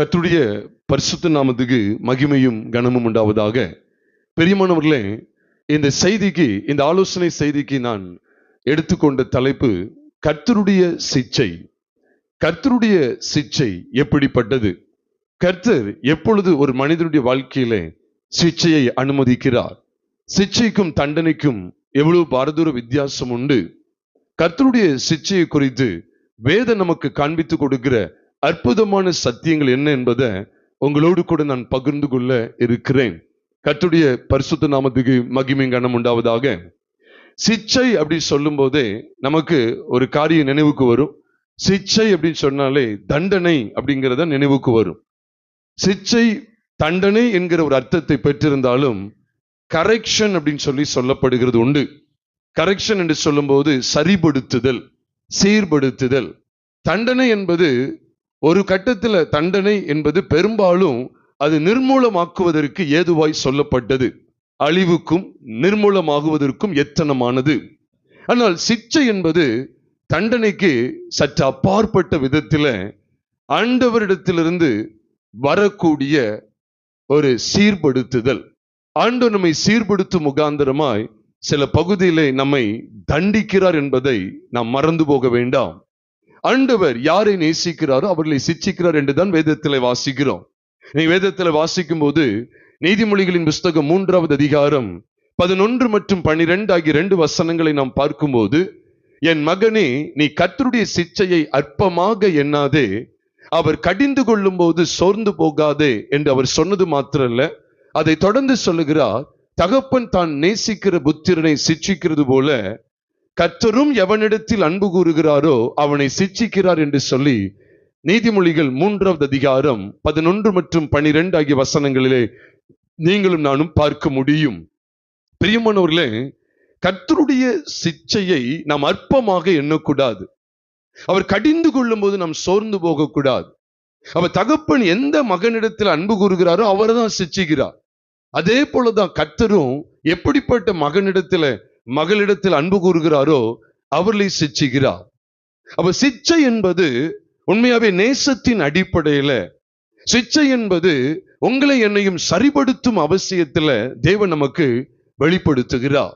கர்த்தருடைய பரிசுத்த நாமத்துக்கு மகிமையும் கனமும் உண்டாவதாக. பெரியமானவர்களே, இந்த செய்திக்கு, இந்த ஆலோசனை செய்திக்கு நான் எடுத்துக்கொண்ட தலைப்பு கர்த்தருடைய சிட்சை. கர்த்தருடைய சிட்சை எப்படிப்பட்டது? கர்த்தர் எப்பொழுது ஒரு மனிதனுடைய வாழ்க்கையிலே சிட்சையை அனுமதிக்கிறார்? சிட்சைக்கும் தண்டனைக்கும் எவ்வளவு பாரதூர வித்தியாசம் உண்டு? கர்த்தருடைய சிட்சையை குறித்து வேதம் நமக்கு காண்பித்து கொடுக்கிற அற்புதமான சத்தியங்கள் என்ன என்பதை உங்களோடு கூட நான் பகிர்ந்து கொள்ள இருக்கிறேன். கர்த்தருடைய பரிசுத்த நாமத்துக்கு மகிமை கனம் உண்டாவதாக. சிட்சை அப்படின்னு சொல்லும் போதே நமக்கு ஒரு காரியம் நினைவுக்கு வரும். சிட்சை அப்படின்னு சொன்னாலே தண்டனை அப்படிங்கிறத நினைவுக்கு வரும். சிட்சை தண்டனை என்கிற ஒரு அர்த்தத்தை பெற்றிருந்தாலும் கரெக்ஷன் அப்படின்னு சொல்லப்படுகிறது உண்டு. கரெக்ஷன் என்று சொல்லும் போது சரிபடுத்துதல், சீர்படுத்துதல். தண்டனை என்பது ஒரு கட்டத்தில், தண்டனை என்பது பெரும்பாலும் அது நிர்மூலமாக்குவதற்கு ஏதுவாய் சொல்லப்பட்டது, அழிவுக்கும் நிர்மூலமாகுவதற்கும் எத்தனமானது. ஆனால் சிட்சை என்பது தண்டனைக்கு சற்று அப்பாற்பட்ட விதத்தில் ஆண்டவரிடத்திலிருந்து வரக்கூடிய ஒரு சீர்படுத்துதல். ஆண்டவர் நம்மை சீர்படுத்தும் முகாந்தரமாய் சில பகுதியிலே நம்மை தண்டிக்கிறார் என்பதை நாம் மறந்து போக வேண்டாம். ஆண்டவர் யாரை நேசிக்கிறாரோ அவர்களை சிட்சிக்கிறார் என்றுதான் வேதத்தில் வாசிக்கிறோம். நீ வேதத்தில் வாசிக்கும் போது நீதிமொழிகளின் புஸ்தகம் 3வது அதிகாரம் 11 மற்றும் 12 ஆகிய 2 வசனங்களை நாம் பார்க்கும்போது, என் மகனே, நீ கர்த்தருடைய சிட்சையை அற்பமாக எண்ணாதே, அவர் கடிந்து கொள்ளும் போது சோர்ந்து போகாதே என்று அவர் சொன்னது மாத்திரல்ல, அதை தொடர்ந்து சொல்லுகிறார், தகப்பன் தான் நேசிக்கிற புத்திரனை சிட்சிக்கிறது போல கர்த்தரும் எவனிடத்தில் அன்பு கூறுகிறாரோ அவனை சிட்சிக்கிறார் என்று சொல்லி நீதிமொழிகள் 3வது அதிகாரம் 11 மற்றும் 12 ஆகிய வசனங்களிலே நீங்களும் நானும் பார்க்க முடியும். பிரியமானவர்களே, கர்த்தருடைய சிட்சையை நாம் அற்பமாக எண்ணக்கூடாது. அவர் கடிந்து கொள்ளும் போது நாம் சோர்ந்து போகக்கூடாது. அவர் தகப்பன் எந்த மகனிடத்தில் அன்பு கூறுகிறாரோ அவரை தான் சிட்சிக்கிறார். அதே போலதான் கர்த்தரும் எப்படிப்பட்ட மகளிடத்தில் அன்பு கூறுகிறாரோ அவர்களை சிட்சிக்கிறார். அப்ப சிட்சை என்பது உண்மையாவே நேசத்தின் அடிப்படையில, சிட்சை என்பது உங்களை என்னையும் சரிபடுத்தும் அவசியத்துல தேவன் நமக்கு வெளிப்படுத்துகிறார்.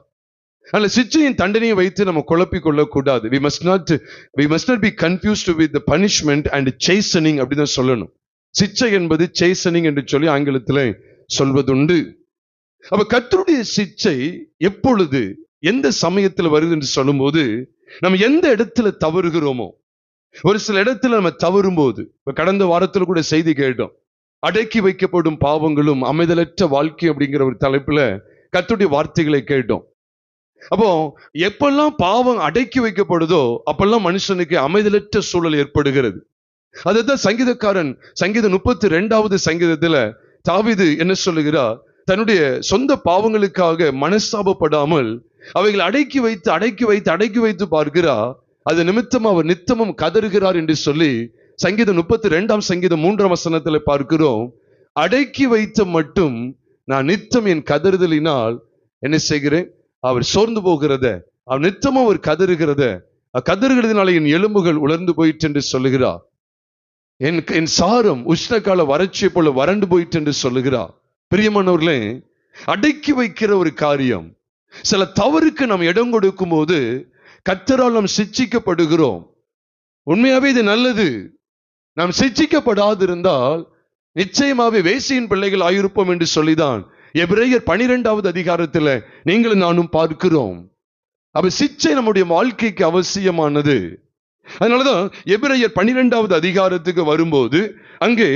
அல்ல, சிட்சையின் தண்டனையை வைத்து நம்ம குழப்பிக் கொள்ளக்கூடாது. we must not be confused with the punishment and chastening அப்படிதான் சொல்லணும். சிட்சை என்பது chastening என்று சொல்லி ஆங்கிலத்தில் சொல்வதுண்டு. அப்ப கர்த்தருடைய சிட்சை எப்பொழுது, எந்த சமயத்தில் வருது என்று சொல்லும் போது, நம்ம எந்த இடத்துல தவறுகிறோமோ, ஒரு சில இடத்துல நம்ம தவறும் போது, கடந்த வாரத்தில் கூட செய்தி கேட்டோம், அடக்கி வைக்கப்படும் பாவங்களும் அமைதலற்ற வாழ்க்கை அப்படிங்கிற ஒரு தலைப்புல கர்த்தருடைய வார்த்தைகளை கேட்டோம். அப்போ எப்பெல்லாம் பாவம் அடக்கி வைக்கப்படுதோ அப்பெல்லாம் மனுஷனுக்கு அமைதலற்ற சூழல் ஏற்படுகிறது. அதுதான் சங்கீதக்காரன் சங்கீதம் 32வது சங்கீதத்துல தாவீது என்ன சொல்லுகிறார்? தன்னுடைய சொந்த பாவங்களுக்காக மனஸ்தாபப்படாமல் அவைகளை அடக்கி வைத்து பார்க்கிறார். அது நிமித்தம் அவர் நித்தமும் கதறுகிறார் என்று சொல்லி சங்கீதம் 32ஆம் சங்கீதம் 3ஆம் வசனத்துல பார்க்கிறோம். அடக்கி வைத்த மட்டும் நான் நித்தம் என் கதறுதலினால் என்ன செய்கிறேன்? அவர் சோர்ந்து போகிறத, அவர் நித்தமும் அவர் கதறுகிறதுனால என் எலும்புகள் உலர்ந்து போயிற்று என்று சொல்லுகிறார். என் சாரம் உஷ்ணகால வறட்சியை போல வறண்டு போயிற்று என்று சொல்லுகிறார். பிரியமானவர்களே, அடக்கி வைக்கிற ஒரு காரியம், சில தவறுக்கு நாம் இடம் கொடுக்கும் போது கர்த்தரால் நாம் சிட்சிக்கப்படுகிறோம். உண்மையாவே இது நல்லது. நாம் சிட்சிக்கப்படாதிருந்தால் நிச்சயமாவே வேசியின் பிள்ளைகள் ஆயிருப்போம் என்று சொல்லிதான் எபிரேயர் 12வது அதிகாரத்தில் நீங்களும் நானும் பார்க்கிறோம். அப்ப சிட்சை நம்முடைய வாழ்க்கைக்கு அவசியமானது. அதனாலதான் எபிரேயர் 12வது அதிகாரத்துக்கு வரும்போது அங்கே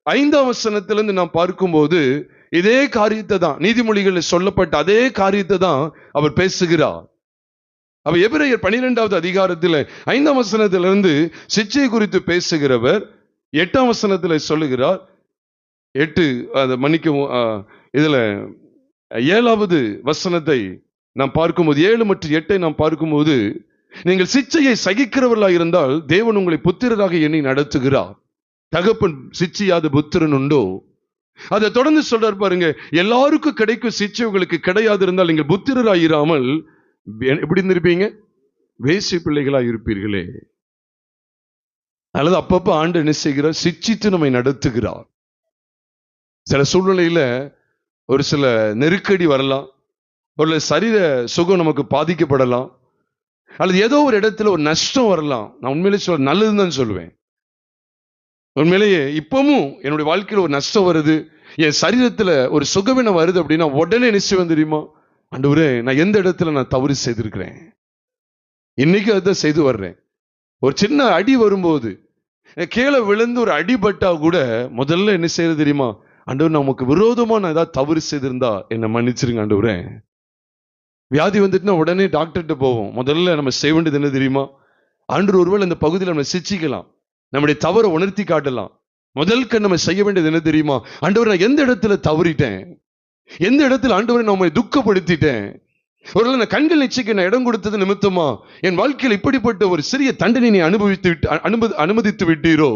5ஆம் வசனத்திலிருந்து நாம் பார்க்கும்போது இதே காரியத்தை தான், நீதிமொழிகளில் சொல்லப்பட்ட அதே காரியத்தை தான் அவர் பேசுகிறார். அப்ப எபிரேயர் 12வது அதிகாரத்தில் 5ஆம் வசனத்திலிருந்து சிட்சை குறித்து பேசுகிறவர் 8ஆம் வசனத்தில் சொல்லுகிறார். 8 இதுல 7வது வசனத்தை நாம் பார்க்கும்போது, 7 மற்றும் 8 நாம் பார்க்கும்போது, நீங்கள் சிட்சையை சகிக்கிறவர்களாக இருந்தால் தேவன் உங்களை புத்திரராக எண்ணி நடத்துகிறார். தகப்பன் சிட்சியாத புத்திரன் உண்டோ? அதை தொடர்ந்து சொல்றார் பாருங்க, எல்லாருக்கும் கிடைக்கும் சிட்சை உங்களுக்கு கிடையாது இருந்தால் நீங்கள் புத்திரராயிராமல் எப்படி இருந்திருப்பீங்க? வேசி பிள்ளைகளா இருப்பீர்களே. அல்லது அப்பப்ப ஆண்டு என்ன செய்கிறார்? சிட்சித்து நம்மை நடத்துகிறார். சில சூழ்நிலையில ஒரு சில நெருக்கடி வரலாம், ஒரு சரீர சுகம் நமக்கு பாதிக்கப்படலாம், அல்லது ஏதோ ஒரு இடத்துல ஒரு நஷ்டம் வரலாம். நான் உண்மையிலேயே சொல்ல நல்லதுன்னு சொல்லுவேன். உண்மையிலேயே இப்பவும் என்னுடைய வாழ்க்கையில் ஒரு நஷ்டம் வருது, என் சரீரத்துல ஒரு சுகவினம் வருது அப்படின்னா உடனே நிச்சயம் தெரியுமா, ஆண்டவரே நான் எந்த இடத்துல நான் தவறு செய்திருக்கிறேன், இன்னைக்கு அதை செய்து வர்றேன். ஒரு சின்ன அடி வரும்போது, கீழே விழுந்து ஒரு அடிபட்டா கூட முதல்ல என்ன செய்யறது தெரியுமா, ஆண்டவர் நமக்கு விரோதமா நான் ஏதாவது தவறு செய்திருந்தா என்னை மன்னிச்சிருங்க ஆண்டவரே. வியாதி வந்துட்டுனா உடனே டாக்டர்கிட்ட போவோம். முதல்ல நம்ம செய்ய வேண்டியது என்ன தெரியுமா, ஆண்டவர் ஒருவேளை இந்த பகுதியில் நம்ம சிச்சிக்கலாம், நம்முடைய தவறை உணர்த்தி காட்டலாம். முதல் நம்ம செய்ய வேண்டியது என்ன தெரியுமா, ஆண்டவர் நான் எந்த இடத்துல தவறிட்டேன், எந்த இடத்துல ஆண்டவரை நம்மை துக்கப்படுத்திட்டேன், ஒருவேளை நான் கண்கள் நிச்சயிக்க நான் இடம் கொடுத்தது நிமித்தமா என் வாழ்க்கையில் இப்படிப்பட்ட ஒரு சிறிய தண்டனை நீ அனுமதித்து விட்டீரோ,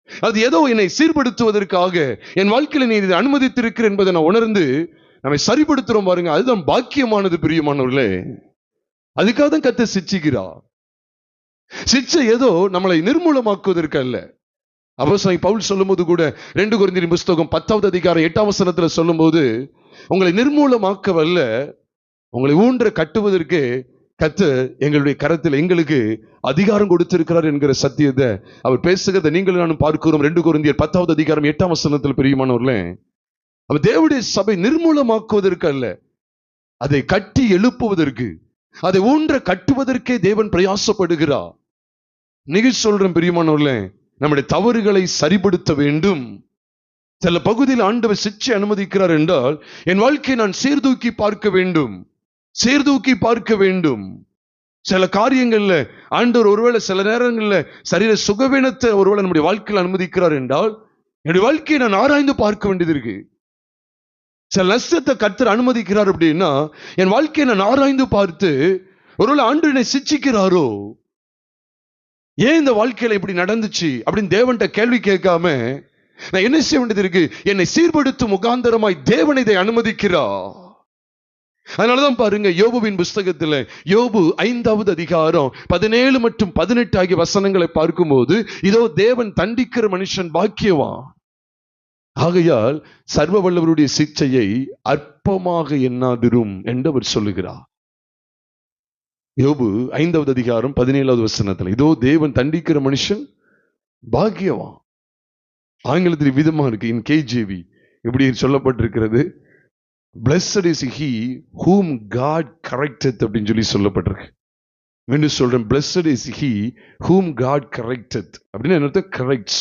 அது ஏதோ என்னை சீர்படுத்துவதற்காக என் வாழ்க்கையில நீ இதை அனுமதித்திருக்கிற என்பதை நான் உணர்ந்து நம்மை சரிப்படுத்துறோம் பாருங்க. அதுதான் பாக்கியமானது பிரியமானவர்களே. அதுக்காக தான் கர்த்தர் சிட்சிக்கிறார். சிட்சை ஏதோ நம்மளை நிர்மூலமாக்குவதற்கு அல்ல. அப்போஸ்தலன் பவுல் சொல்லும்போது கூட 2 கொரிந்தியர் புத்தகம் 10வது அதிகாரம் 8ஆம் வசனத்துல சொல்லும்போது, உங்களை நிர்மூலமாக்கவல்ல, உங்களை ஊன்ற கட்டுவதற்கு கர்த்தர் எங்களுடைய கரத்தில் எங்களுக்கு அதிகாரம் கொடுத்திருக்கிறார் என்கிற சத்தியத்தை அவர் பேசுகிறத நீங்களும் நானும் பார்க்கிறோம். 2 கொரிந்தியர் 10வது அதிகாரம் 8ஆம் வசனத்தில் பிரியமானவர்களே, அவர் தேவனுடைய சபை நிர்மூலமாக்குவதற்கு அல்ல, அதை கட்டி எழுப்புவதற்கு, அதை ஊன்ற கட்டுவதற்கே தேவன் பிரயாசப்படுகிறார். நீங்க சொல்றேன் பிரியமானவர்களே, நம்முடைய தவறுகளை சரிப்படுத்த வேண்டும். சில பகுதியில் ஆண்டவர் சிட்சை அனுமதிக்கிறார் என்றால் என் வாழ்க்கையை நான் சீர்தூக்கி பார்க்க வேண்டும், சீர்தூக்கி பார்க்க வேண்டும். சில காரியங்கள்ல ஆண்டவர் ஒருவேளை சில நேரங்கள்ல சரீர சுகவீனத்தை ஒருவேளை நம்முடைய வாழ்க்கையில் அனுமதிக்கிறார் என்றால் என்னுடைய வாழ்க்கையை நான் ஆராய்ந்து பார்க்க வேண்டியது இருக்கு. சில நஷ்டத்தை கர்த்தர் அனுமதிக்கிறார் அப்படின்னா என் வாழ்க்கையை நான் ஆராய்ந்து பார்த்து, ஒருவேளை ஆண்டவர் என்னை சிட்சிக்கிறாரோ, ஏன் இந்த வாழ்க்கையில இப்படி நடந்துச்சு அப்படின்னு தேவன்கிட்ட கேள்வி கேட்காம நான் என்ன செய்ய வேண்டியது இருக்கு, என்னை சீர்படுத்தும் முகாந்தரமாய் தேவன் இதை அனுமதிக்கிறார். அதனாலதான் பாருங்க, யோபுவின் புஸ்தகத்துல யோபு 5வது அதிகாரம் 17 மற்றும் 18 ஆகிய வசனங்களை பார்க்கும்போது, இதோ தேவன் தண்டிக்கிற மனுஷன் பாக்கியவான், ஆகையால் சர்வ வல்லவருடைய சிட்சையை அற்பமாக எண்ணாதிரும் என்று அவர் சொல்லுகிறார். யோபு 5வது அதிகாரம் 17வது வசனத்துல, இதோ தேவன் தண்டிக்கிற மனுஷன் பாக்கியவான். ஆங்கிலத்தில் விதமா இருக்கு, இன் KJV இப்படி சொல்லப்பட்டிருக்கிறது, blessed is he whom God correcteth அப்படின்னு சொல்லி சொல்லப்பட்டிருக்கு. மீண்டும் சொல்றேன், blessed is he whom God correcteth அப்படின்னு என்ன corrects.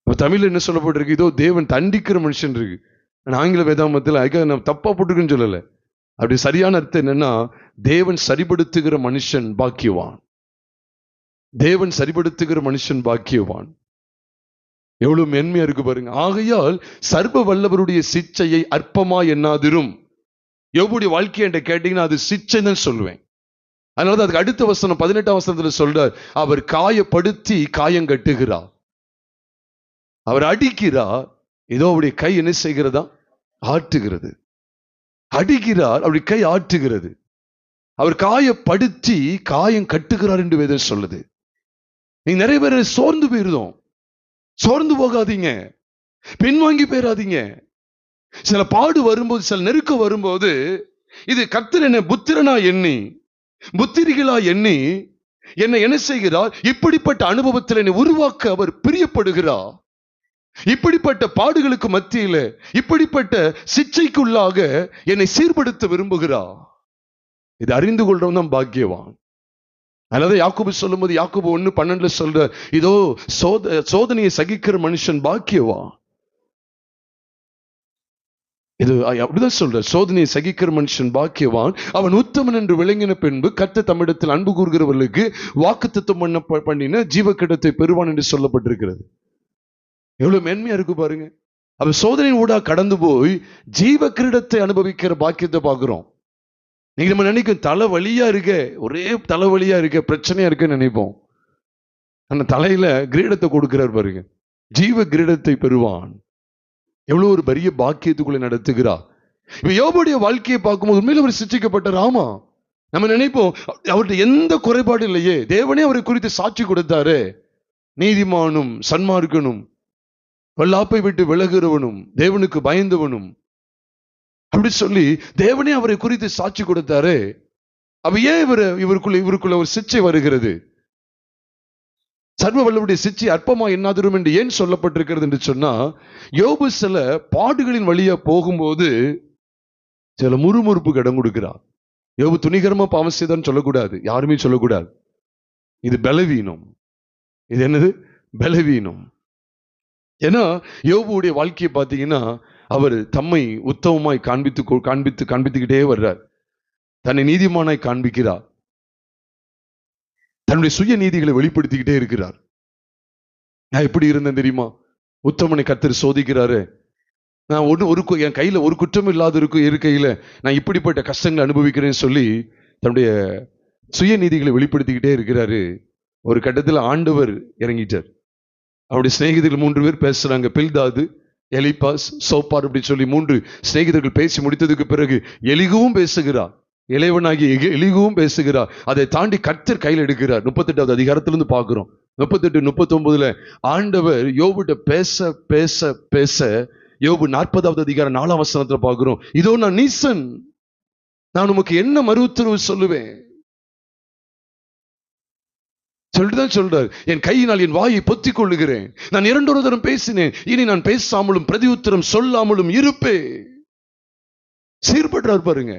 தமிழ்ல என்ன சொல்லப்பட்டிருக்கு, இதோ தேவன் தண்டிக்கிற மனுஷன் இருக்கு. ஆங்கில வேதாமத்தில் அதுக்காக நான் தப்பா போட்டுருக்குன்னு சொல்லல, அப்படி சரியான அர்த்தம் என்னன்னா தேவன் சரிபடுத்துகிற மனுஷன் பாக்கியவான், தேவன் சரிபடுத்துகிற மனுஷன் பாக்கியவான். எவ்வளவு மேன்மையா இருக்கு பாருங்க. ஆகையால் சர்வ வல்லவருடைய சிட்சையை அற்பமா எண்ணாதிரும். யோபுடைய வாழ்க்கை என்ற கேட்டீங்கன்னா அது சிட்சை தான் சொல்லுவேன். அதனால அதுக்கு அடுத்த வசனம் 18ஆம் வசனத்துல சொல்றார், அவர் காயப்படுத்தி காயம் கட்டுகிறார், அவர் அடிக்கிறார், ஏதோ அவருடைய கை என்ன செய்கிறதா, ஆட்டுகிறது. அடிக்கிறார், அவருடைய கை ஆட்டுகிறது. அவர் காயப்படுத்தி காயம் கட்டுகிறார் என்று வேதம் சொல்லுது. நீங்க நிறைய பேர் சோர்ந்து போயிருந்தோம், சோர்ந்து போகாதீங்க, பின்வாங்கி போயிடாதீங்க. சில பாடு வரும்போது, சில நெருக்கம் வரும்போது, இது கர்த்தர் என்னை புத்திரனா எண்ணி, புத்திரிகளா எண்ணி என்னை என்ன செய்கிறார், இப்படிப்பட்ட அனுபவத்தில் என்னை உருவாக்க அவர் பிரியப்படுகிறார். இப்படிப்பட்ட பாடுகளுக்கு மத்தியில, இப்படிப்பட்ட சிட்சைக்குள்ளாக என்னை சீர்படுத்த விரும்புகிறார். இது அறிந்து கொள்றவன் தான் பாக்கியவான். அதனால யாக்கோபு சொல்லும்போது யாக்கோபு 1:12 சொல்ற, இதோ சோதனையை சகிக்கிற மனுஷன் பாக்கியவான். இது அப்படிதான் சொல்ற, சோதனையை சகிக்கிற மனுஷன் பாக்கியவான், அவன் உத்தமன் என்று விளங்கின பின்பு கர்த்தர் தம்மிடத்தில் அன்பு கூறுகிறவர்களுக்கு வாக்குத்தத்தம் பண்ணின ஜீவக்கிடத்தை பெறுவான் என்று சொல்லப்பட்டிருக்கிறது. எவ்வளவு மேன்மையா இருக்கு பாருங்க. அவன் சோதனையின் ஊடா கடந்து போய் ஜீவ கிரீடத்தை அனுபவிக்கிற பாக்கியத்தை பார்க்கிறோம். நீங்க நம்ம நினைக்கும் தலை வலியா இருக்க, ஒரே தலைவலியா இருக்க, பிரச்சனையா இருக்குன்னு நினைப்போம். ஆனா தலையில கிரீடத்தை கொடுக்கிறார் பாருங்க, ஜீவ கிரீடத்தை பெறுவான். எவ்வளவு ஒரு பெரிய பாக்கியத்துக்குள்ள நடத்துகிறார். இப்ப யோபுடைய வாழ்க்கையை பார்க்கும்போது உண்மையில அவர் சிட்சிக்கப்பட்ட ராமா, நம்ம நினைப்போம் அவர்கிட்ட எந்த குறைபாடு இல்லையே, தேவனே அவரை குறித்து சாட்சி கொடுத்தாரு, நீதிமானும் சன்மார்க்கனும் பொல்லாப்பை விட்டு விலகுறவனும் தேவனுக்கு பயந்தவனும் அப்படி சொல்லி தேவனே அவரை குறித்து சாட்சி கொடுத்தாரு. அப்ப ஏன் இவருக்குள்ள ஒரு சிச்சை வருகிறது? சர்வ வல்லவருடைய சிச்சை அற்பமா எண்ணாதிரும் என்று ஏன் சொல்லப்பட்டிருக்கிறது என்று சொன்னா, யோபு சில பாடுகளின் வழியா போகும்போது சில முறுமுறுப்புக்கு இடம் கொடுக்கிறார். யோபு துணிகரமா பாவம் செய்தான்னு சொல்லக்கூடாது, யாருமே சொல்லக்கூடாது. இது பலவீனம். இது என்னது? பலவீனம். ஏன்னா யோபுடைய வாழ்க்கையை பார்த்தீங்கன்னா, அவர் தம்மை உத்தமமாய் காண்பித்துக்கிட்டே வர்றார். தன்னை நீதிமானாய் காண்பிக்கிறார். தன்னுடைய சுய நீதிகளை வெளிப்படுத்திக்கிட்டே இருக்கிறார். நான் எப்படி இருந்தேன் தெரியுமா? உத்தமனை கர்த்தர் சோதிக்கிறாரு. நான் என் கையில ஒரு குற்றம் இல்லாத இருக்கையில நான் இப்படிப்பட்ட கஷ்டங்களை அனுபவிக்கிறேன்னு சொல்லி தன்னுடைய சுய நீதிகளை வெளிப்படுத்திக்கிட்டே இருக்கிறாரு. ஒரு கட்டத்தில் ஆண்டவர் இறங்கிட்டார். அவருடைய சிநேகிதர்கள் 3 பேர் பேசுறாங்க. பில்தாது, எலிபாஸ், சோப்பார் அப்படி சொல்லி 3 சிநேகிதர்கள் பேசி முடித்ததுக்கு பிறகு எலிகுவும் பேசுகிறார். இளைவனாகிய எலிகுவும் பேசுகிறார். அதை தாண்டி கர்த்தர் கையில் எடுக்கிறார். 38வது அதிகாரத்திலிருந்து பார்க்கிறோம். 38, 39 ஆண்டவர் யோபுட்ட பேச பேச பேச யோபு 40வது அதிகாரம் 4ஆம் வசனத்துல பார்க்கிறோம். இதோ நான் நீசன், நான் உமக்கு என்ன மறு உத்தரவு சொல்லுவேன் சொல்லிட்டுதான் சொல்றார். என் கையினால் என் வாயை பொத்திக் கொள்ளுகிறேன். நான் 2 தரம் பேசினேன், இனி நான் பேசாமலும் பிரதி உத்தரம் சொல்லாமலும் இருப்பேன். சீர்படுறார் பாருங்க.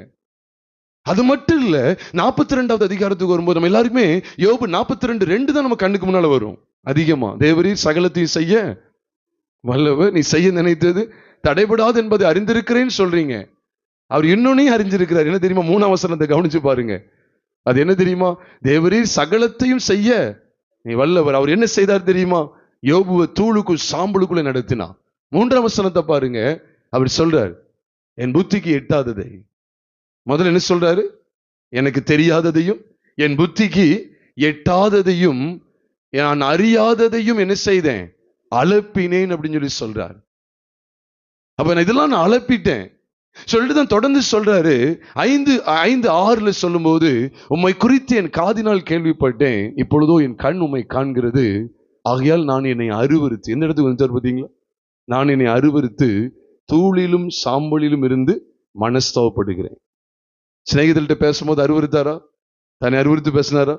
அது மட்டும் இல்ல, 42வது அதிகாரத்துக்கு வரும்போது நம்ம எல்லாருமே யோபு 42:2 தான் நம்ம கண்ணுக்கு முன்னால வரும். அதிகமா தேவரீர் சகலத்தையும் செய்ய வல்லவர், நீ செய்ய நினைத்தது தடைபடாது என்பதை அறிந்திருக்கிறேன்னு சொல்றீங்க. அவர் இன்னொன்னையும் அறிஞ்சிருக்கிறார். என்ன தெரியுமா? 3ஆம் வசனத்தை கவனிச்சு பாருங்க. அது என்ன தெரியுமா? தேவரீர் சகலத்தையும் செய்ய நீ வல்லவர். அவர் என்ன செய்தார் தெரியுமா? யோபுவை தூளுக்குள் சாம்பலுக்குள்ள நடத்தினார். 3ஆம் வசனத்தை பாருங்க. அவர் சொல்றார், என் புத்திக்கு எட்டாததை. முதல்ல என்ன சொல்றாரு? எனக்கு தெரியாததையும் என் புத்திக்கு எட்டாததையும் நான் அறியாததையும் என்ன செய்தேன்? அலப்பினேன் அப்படின்னு சொல்லி சொல்றாரு. அப்ப இதெல்லாம் நான் அலப்பிட்டேன் சொல்லிட்டு தான் தொடர்ந்து சொல்றாரு. 5:6 சொல்லும் போது, உம்மை குறித்து என் காதினால் கேள்விப்பட்டேன், இப்பொழுதோ என் கண் உம்மை காண்கிறது, ஆகையால் நான் என்னை அருவருத்து. எந்த இடத்துக்கு வந்து பார்த்தீங்களா? நான் என்னை அருவருத்து தூளிலும் சாம்பலிலும் இருந்து மனஸ்தாபப்படுகிறேன். சிநேகிதர்கிட்ட பேசும்போது அருவருத்தாரா? தன்னை அருவருத்து பேசினாரா?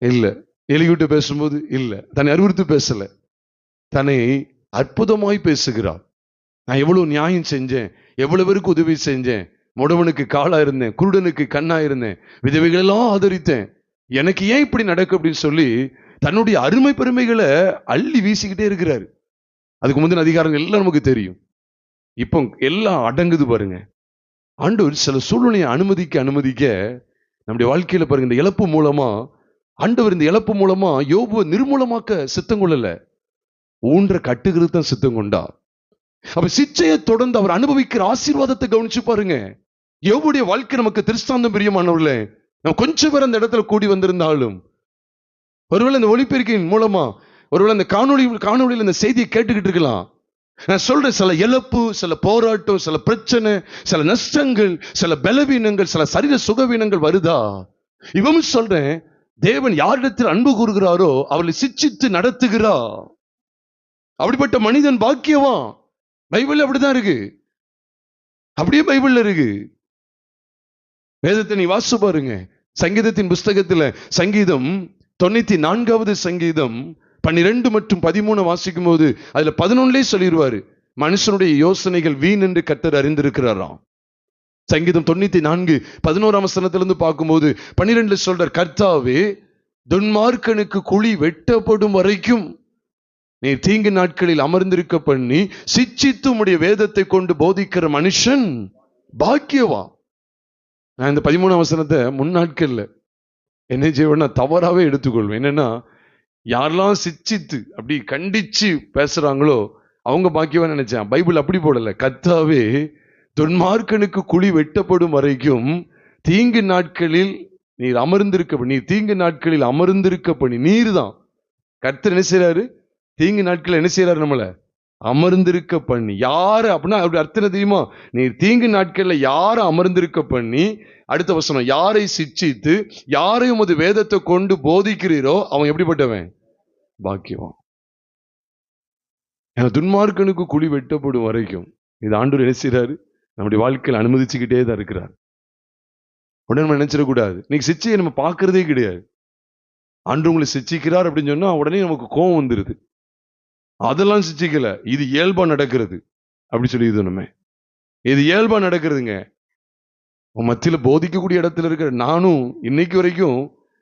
இல்ல. எலிகிட்ட பேசும்போது இல்ல, தன்னை அருவருத்து பேசல. தன்னை அற்புதமாய் பேசுகிறார். நான் எவ்வளவு நியாயம் செஞ்சேன், எவ்வளவு பேருக்கு உதவி செஞ்சேன், முடவனுக்கு காலா இருந்தேன், குருடனுக்கு கண்ணா இருந்தேன், விதவைகளெல்லாம் ஆதரித்தேன், எனக்கு ஏன் இப்படி நடக்கும் அப்படின்னு சொல்லி தன்னுடைய அருமை பெருமைகளை அள்ளி வீசிக்கிட்டே இருக்கிறாரு. அதுக்கு முந்தின அதிகாரங்கள் எல்லாம் நமக்கு தெரியும். இப்போ எல்லாம் அடங்குது பாருங்க. ஆண்டவர் சில சூழ்நிலையை அனுமதிக்க நம்முடைய வாழ்க்கையில பாருங்க, இந்த இழப்பு மூலமா ஆண்டவர் இந்த இழப்பு மூலமா யோபுவை நிர்மூலமாக்க சித்தம் கொள்ளல, ஊன்ற கட்டுகிறது தான் சித்தம் கொண்டார். அப்ப சிச்சையை தொடர்ந்து அவர் அனுபவிக்கிற ஆசீர்வாதத்தை கவனிச்சு பாருங்க. யோபுடைய வாழ்க்கை நமக்கு திருஷ்டாந்தம் பிரியமானவர்களே. நம்ம கொஞ்சம் பேர் அந்த இடத்துல கூடி வந்திருந்தாலும், ஒருவேளை இந்த ஒளிபெருக்கின் மூலமா, ஒருவேளை இந்த காணொலியில் இந்த செய்தியை கேட்டுக்கிட்டு இருக்கலாம். நான் சொல்றேன், சில இழப்பு, சில போராட்டம், சில பிரச்சனை, சில நஷ்டங்கள், சில பலவீனங்கள், சில சரீர சுகவீனங்கள் வருதா, இவன் சொல்றேன், தேவன் யாரிடத்தில் அன்பு கூறுகிறாரோ அவர்களை சிச்சித்து நடத்துகிறார். அப்படிப்பட்ட மனிதன் பாக்கியவான். பைபிள் அப்படிதான் இருக்கு, அப்படியே பைபிள்ல இருக்கு. வேதத்தை நீ வாசிச்சு பாருங்க. சங்கீதத்தின் புஸ்தகத்துல சங்கீதம் 94வது சங்கீதம் 12 மற்றும் 13 வாசிக்கும் போது அதுல 11 சொல்லிடுவாரு, மனுஷனுடைய யோசனைகள் வீண் என்று கர்த்தர் அறிந்திருக்கிறாராம். சங்கீதம் 94:11 வசனத்திலிருந்து பார்க்கும்போது 12 சொல்றார், கர்த்தாவே துன்மார்க்கனுக்கு குழி வெட்டப்படும் வரைக்கும் நீ தீங்கு நாட்களில் அமர்ந்திருக்க பண்ணி சிச்சித்து உம்முடைய வேதத்தை கொண்டு போதிக்கிற மனுஷன் பாக்கியவா. நான் இந்த 13 வசனத்தை முன்னாட்கள்ல என்ன செய்வேன்னா தவறாவே எடுத்துக்கொள்வேன். என்னன்னா, யாரெல்லாம் சிச்சித்து அப்படி கண்டிச்சு பேசுறாங்களோ அவங்க பாக்கியவா நினைச்சேன். பைபிள் அப்படி போடல. கர்த்தாவே துன்மார்க்கனுக்கு குழி வெட்டப்படும் வரைக்கும் தீங்கு நாட்களில் நீர் அமர்ந்திருக்க, நீர் தீங்கு நாட்களில் அமர்ந்திருக்க பண்ணி. நீர் தான் கர்த்தர் என்ன செய்யறாரு? தீங்கு நாட்கள் என்ன செய்யறாரு? நம்மள அமர்ந்திருக்க பண்ணி. யாரு அப்படின்னா அப்படி அர்த்தம் தெரியுமா? நீர் தீங்கு நாட்கள்ல யாரை அமர்ந்திருக்க பண்ணி, அடுத்த வசனம், யாரை சிட்சித்து யாரை உமது வேதத்தை கொண்டு போதிக்கிறீரோ அவன் எப்படிப்பட்டவன்? பாக்கியவான். துன்மார்க்கனுக்கு குழி வெட்டப்படும் வரைக்கும் இது ஆண்டவர் என்ன செய்றாரு? நம்முடைய வாழ்க்கையில் அனுமதிச்சுக்கிட்டே தான் இருக்கிறார். உடனே நம்ம நினைச்சிடக்கூடாது. இன்னைக்கு சிச்சையை நம்ம பார்க்கறதே கிடையாது. ஆண்டவர் உங்களை சிச்சிக்கிறார் அப்படின்னு சொன்னா உடனே நமக்கு கோபம் வந்துருது. அதெல்லாம் சிச்சிக்கல, இது இயல்பா நடக்கிறது அப்படி சொல்லிடுது. நம்ம இது இயல்பா நடக்கிறதுங்க. உன் மத்தியில போதிக்கக்கூடிய இடத்துல இருக்கிற நானும் இன்னைக்கு வரைக்கும்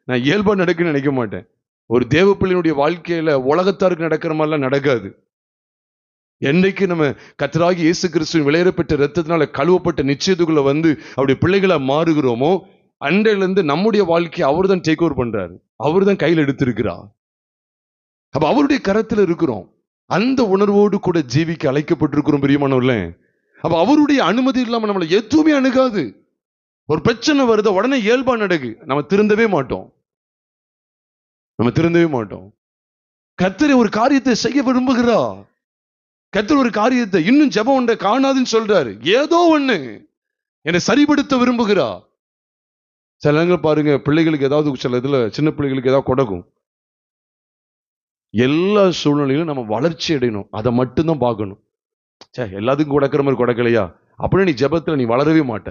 நான் இயல்பா நடக்குன்னு நினைக்க மாட்டேன். ஒரு தேவ பிள்ளையினுடைய வாழ்க்கையில உலகத்தாருக்கு நடக்கிற மாதிரிலாம் நடக்காது. என்னைக்கு நம்ம கர்த்தராகி இயேசு கிறிஸ்துவின் விலையேறப்பட்ட இரத்தத்தினால கழுவப்பட்ட நிச்சயத்துக்குள்ள வந்து அவருடைய பிள்ளைகளை மாறுகிறோமோ, அன்றையில இருந்து நம்முடைய வாழ்க்கையை அவர் தான் டேக் ஓவர் பண்றாரு. அவர் தான் கையில் எடுத்திருக்கிறார். அப்ப அவருடைய கரத்துல இருக்கிறோம். அந்த உணர்வோடு கூட ஜீவிக்க அழைக்கப்பட்டிருக்கிறோம் பிரியமானவர்களே. அப்ப அவருடைய அனுமதி இல்லாம நம்மளை எதுவுமே அணுகாது. ஒரு பிரச்சனை வருது, உடனே இயல்பா நடக்கு. நம்ம திருந்தவே மாட்டோம். கர்த்தர் ஒரு காரியத்தை செய்ய விரும்புகிறா. கர்த்தர் ஒரு காரியத்தை இன்னும் ஜெபம் ஒன்றை காணாதுன்னு சொல்றாரு. ஏதோ ஒண்ணு என்னை சரிபடுத்த விரும்புகிறா. சில நேரங்கள் பாருங்க, பிள்ளைகளுக்கு ஏதாவது சில இதுல சின்ன பிள்ளைகளுக்கு ஏதாவது கொடக்கும். எல்லா சூழ்நிலையிலும் நம்ம வளர்ச்சி அடையணும். அதை மட்டும்தான் பார்க்கணும். எல்லாத்துக்கும் கொடுக்கிற மாதிரி கொடுக்கலையா அப்படின்னு நீ ஜெபத்துல நீ வளரவே மாட்ட.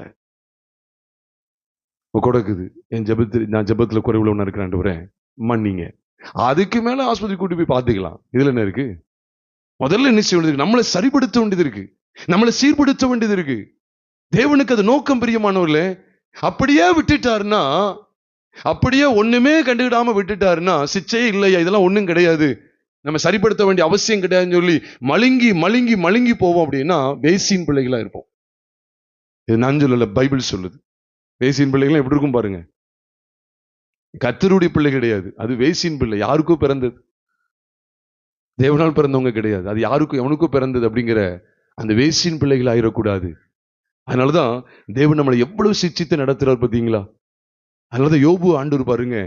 கொடுக்குது என் ஜெபத்தில், நான் ஜெபத்துல குறைவுள்ளவனா இருக்கிறேன் மன்னிங்க. அதுக்கு மேல ஆஸ்பத்திரி கூட்டி போய் பார்த்துக்கலாம். இதுல என்ன இருக்கு? முதல்ல என்ன செய்ய வேண்டியது? நம்மளை சரிப்படுத்த வேண்டியது இருக்கு, நம்மளை சீர்படுத்த வேண்டியது இருக்கு. தேவனுக்கு அது நோக்கம் பிரியமானவர்களே. அப்படியே விட்டுட்டாருன்னா, அப்படியே ஒண்ணுமே கண்டுக்கிடாம விட்டுட்டாருன்னா சிச்சையே இல்லையா, இதெல்லாம் ஒண்ணும் கிடையாது, நம்ம சரிப்படுத்த வேண்டிய அவசியம் கிடையாதுன்னு சொல்லி மழுங்கி மழுங்கி மழுங்கி போவோம். அப்படின்னா வேசியின் பிள்ளைகளா இருப்போம். இது நான் சொல்லல, பைபிள் சொல்லுது. வேசியின் பிள்ளைகள் எப்படி இருக்கும் பாருங்க. கர்த்தருடைய பிள்ளை கிடையாது, அது வேசியின் பிள்ளை. யாருக்கும் பிறந்தது, தேவனால் பிறந்தவங்க கிடையாது. அது யாருக்கும் எவனுக்கும் பிறந்தது அப்படிங்கிற அந்த வேசியின் பிள்ளைகள் ஆயிடக்கூடாது. அதனாலதான் தேவன் நம்மளை எவ்வளவு சிச்சித்து நடத்துறாரு பார்த்தீங்களா? அதனாலதான் யோபு ஆண்டவர் பாருங்க,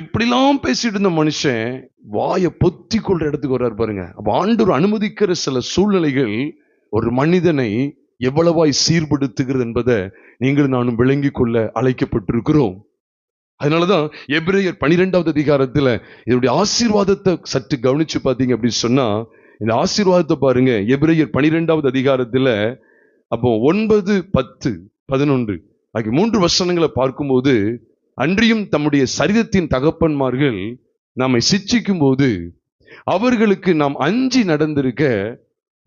எப்படிலாம் பேசிட்டு இருந்த மனுஷன் வாயை பொத்தி கொள்ற இடத்துக்கு வர்றாரு பாருங்க. அப்ப ஆண்டவர் அனுமதிக்கிற சில சூழ்நிலைகள் ஒரு மனிதனை எவ்வளவாய் சீர்படுத்துகிறது என்பதை நீங்கள் நானும் விளங்கி கொள்ள அழைக்கப்பட்டிருக்கிறோம். அதனாலதான் எபிரேயர் 12வது அதிகாரத்துல இதனுடைய ஆசீர்வாதத்தை சற்று கவனிச்சு பார்த்தீங்க அப்படின்னு சொன்னா, இந்த ஆசீர்வாதத்தை பாருங்க. எபிரேயர் 12வது அதிகாரத்துல அப்போ 9, 10, 11 ஆகிய 3 வசனங்களை பார்க்கும்போது, அன்றியும் தம்முடைய சரீரத்தின் தகப்பன்மார்கள் நம்மை சிட்சிக்கும் போது அவர்களுக்கு நாம் அஞ்சி நடந்திருக்க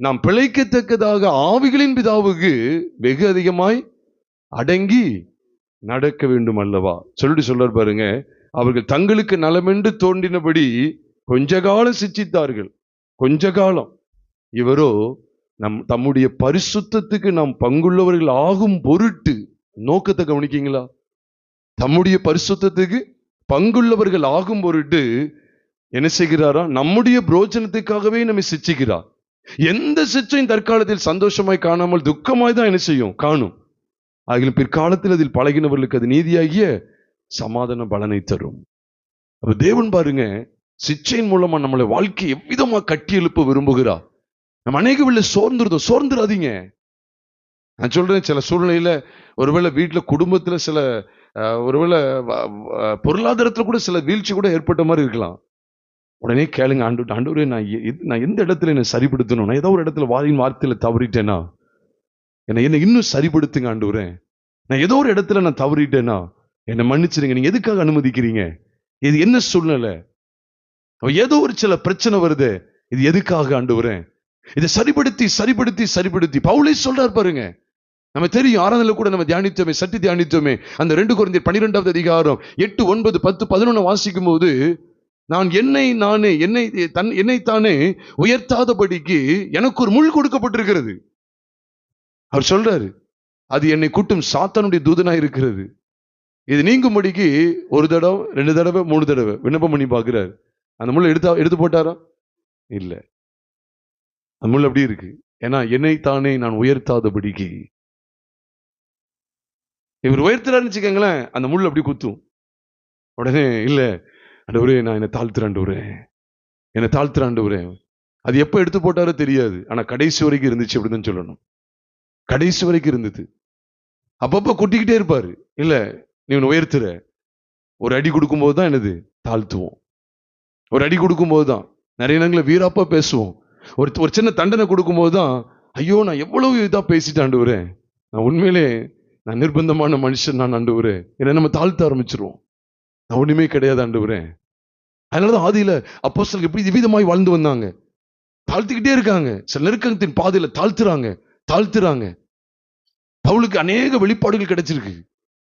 நாம் பிழைக்கத்தக்கதாக ஆவிகளின் பிதாவுக்கு வெகு அதிகமாய் அடங்கி நடக்க வேண்டும் அல்லவா சொல்றார் பாருங்க. அவர்கள் தங்களுக்கு நலமென்று தோன்றினபடி கொஞ்ச காலம் சிட்சித்தார்கள். கொஞ்ச காலம். இவரோ தம்முடைய பரிசுத்தத்துக்கு நாம் பங்குள்ளவர்கள் ஆகும் பொருட்டு, நோக்கத்தை கவனிக்கீங்களா? தம்முடைய பரிசுத்தத்துக்கு பங்குள்ளவர்கள் ஆகும் பொருட்டு என்ன செய்கிறாரா? நம்முடைய பிரோஜனத்துக்காகவே நம்மை சிட்சிக்கிறார். எந்த சிச்சையும் தற்காலத்தில் சந்தோஷமாய் காணாமல் துக்கமாய் தான் என்ன செய்யும்? காணும். அதில் பிற்காலத்தில் அதில் பழகினவர்களுக்கு அது நீதியாகிய சமாதான பலனை தரும். அப்ப தேவன் பாருங்க, சிச்சையின் மூலமா நம்மளை வாழ்க்கை எவ்விதமா கட்டி எழுப்ப விரும்புகிறார். நம்ம அநேக வேளை சோர்ந்துடாதீங்க. நான் சொல்றேன், சில சூழ்நிலையில ஒருவேளை வீட்டுல குடும்பத்துல சில ஒருவேளை பொருளாதாரத்துல கூட சில வீழ்ச்சி கூட ஏற்பட்ட மாதிரி இருக்கலாம். உடனே கேளுங்க, ஆண்டவரே நான் எந்த இடத்துல என்ன சரிப்படுத்தணும்? நான் ஏதோ ஒரு இடத்துல வார்த்தையில தவறிட்டேனா? என்ன இன்னும் சரிப்படுத்துங்க ஆண்டவரே. நான் ஏதோ ஒரு இடத்துல நான் தவறிட்டேனா என்னை மன்னிச்சிருங்க. நீங்க எதுக்காக அனுமதிக்கிறீங்க? இது என்ன சூழ்நிலை? ஏதோ ஒரு சில பிரச்சனை வருது, இது எதுக்காக ஆண்டவரே? இதை சரிப்படுத்தி பவுலே சொல்றார் பாருங்க. நம்ம தெரியும், ஆராதனையில கூட நம்ம தியானித்தோமே, சற்று தியானித்தோமே. அந்த 2 கொரிந்தியர் 12வது அதிகாரம் 8, 9, 10, 11 வாசிக்கும் போது, நான் என்னைத்தானே உயர்த்தாதபடிக்கு எனக்கு ஒரு முள் கொடுக்கப்பட்டிருக்கிறது. அவர் சொல்றாரு, அது என்னை கூட்டும் சாத்தானுடைய தூதனாய் இருக்கிறது. இது நீங்கும்படிக்கு 1 தடவை 2 தடவை 3 தடவை விண்ணப்பம் பண்ணி பார்க்கிறாரு. அந்த முள் எடுத்து போட்டாரா? இல்ல. அந்த முள் அப்படி இருக்கு. ஏன்னா என்னைத்தானே நான் உயர்த்தாதபடிக்கு. இவர் உயர்த்துறாருன்னு வச்சுக்கோங்களேன், அந்த முள் அப்படி குத்தும். உடனே இல்ல ஆண்டவரே, நான் என்னை தாழ்த்துறாண்டவரே. அது எப்ப எடுத்து போட்டாரோ தெரியாது. ஆனா கடைசி வரைக்கும் இருந்துச்சு அப்படின்னு சொல்லணும். கடைசி வரைக்கும் இருந்தது. அப்பப்ப கொட்டிக்கிட்டே இருப்பாரு. இல்ல, நீ உன்னை உயர்த்துற. ஒரு அடி கொடுக்கும்போது தான் என்னது தாழ்த்துவோம். ஒரு அடி கொடுக்கும்போது தான் நிறைய நேரங்களில் வீராப்பா பேசுவோம். ஒரு சின்ன தண்டனை கொடுக்கும்போது தான், ஐயோ நான் எவ்வளவு இதா பேசிட்டு ஆண்டவரே, நான் உண்மையிலே நான் நிர்பந்தமான மனுஷன், நான் ஆண்டவரே, என்ன நம்ம தாழ்த்த ஆரம்பிச்சிருவோம். நான் ஒண்ணுமே கிடையாது ஆண்டவரே. அதனாலதான் ஆதியில அப்போஸ்தலர்கள் எப்படி விதமாய் வாழ்ந்து வந்தாங்க. தாழ்த்திக்கிட்டே இருக்காங்க. சில நெருக்கத்தின் பாதையில தாழ்த்துறாங்க. பவுலுக்கு அநேக வெளிப்பாடுகள் கிடைச்சிருக்கு.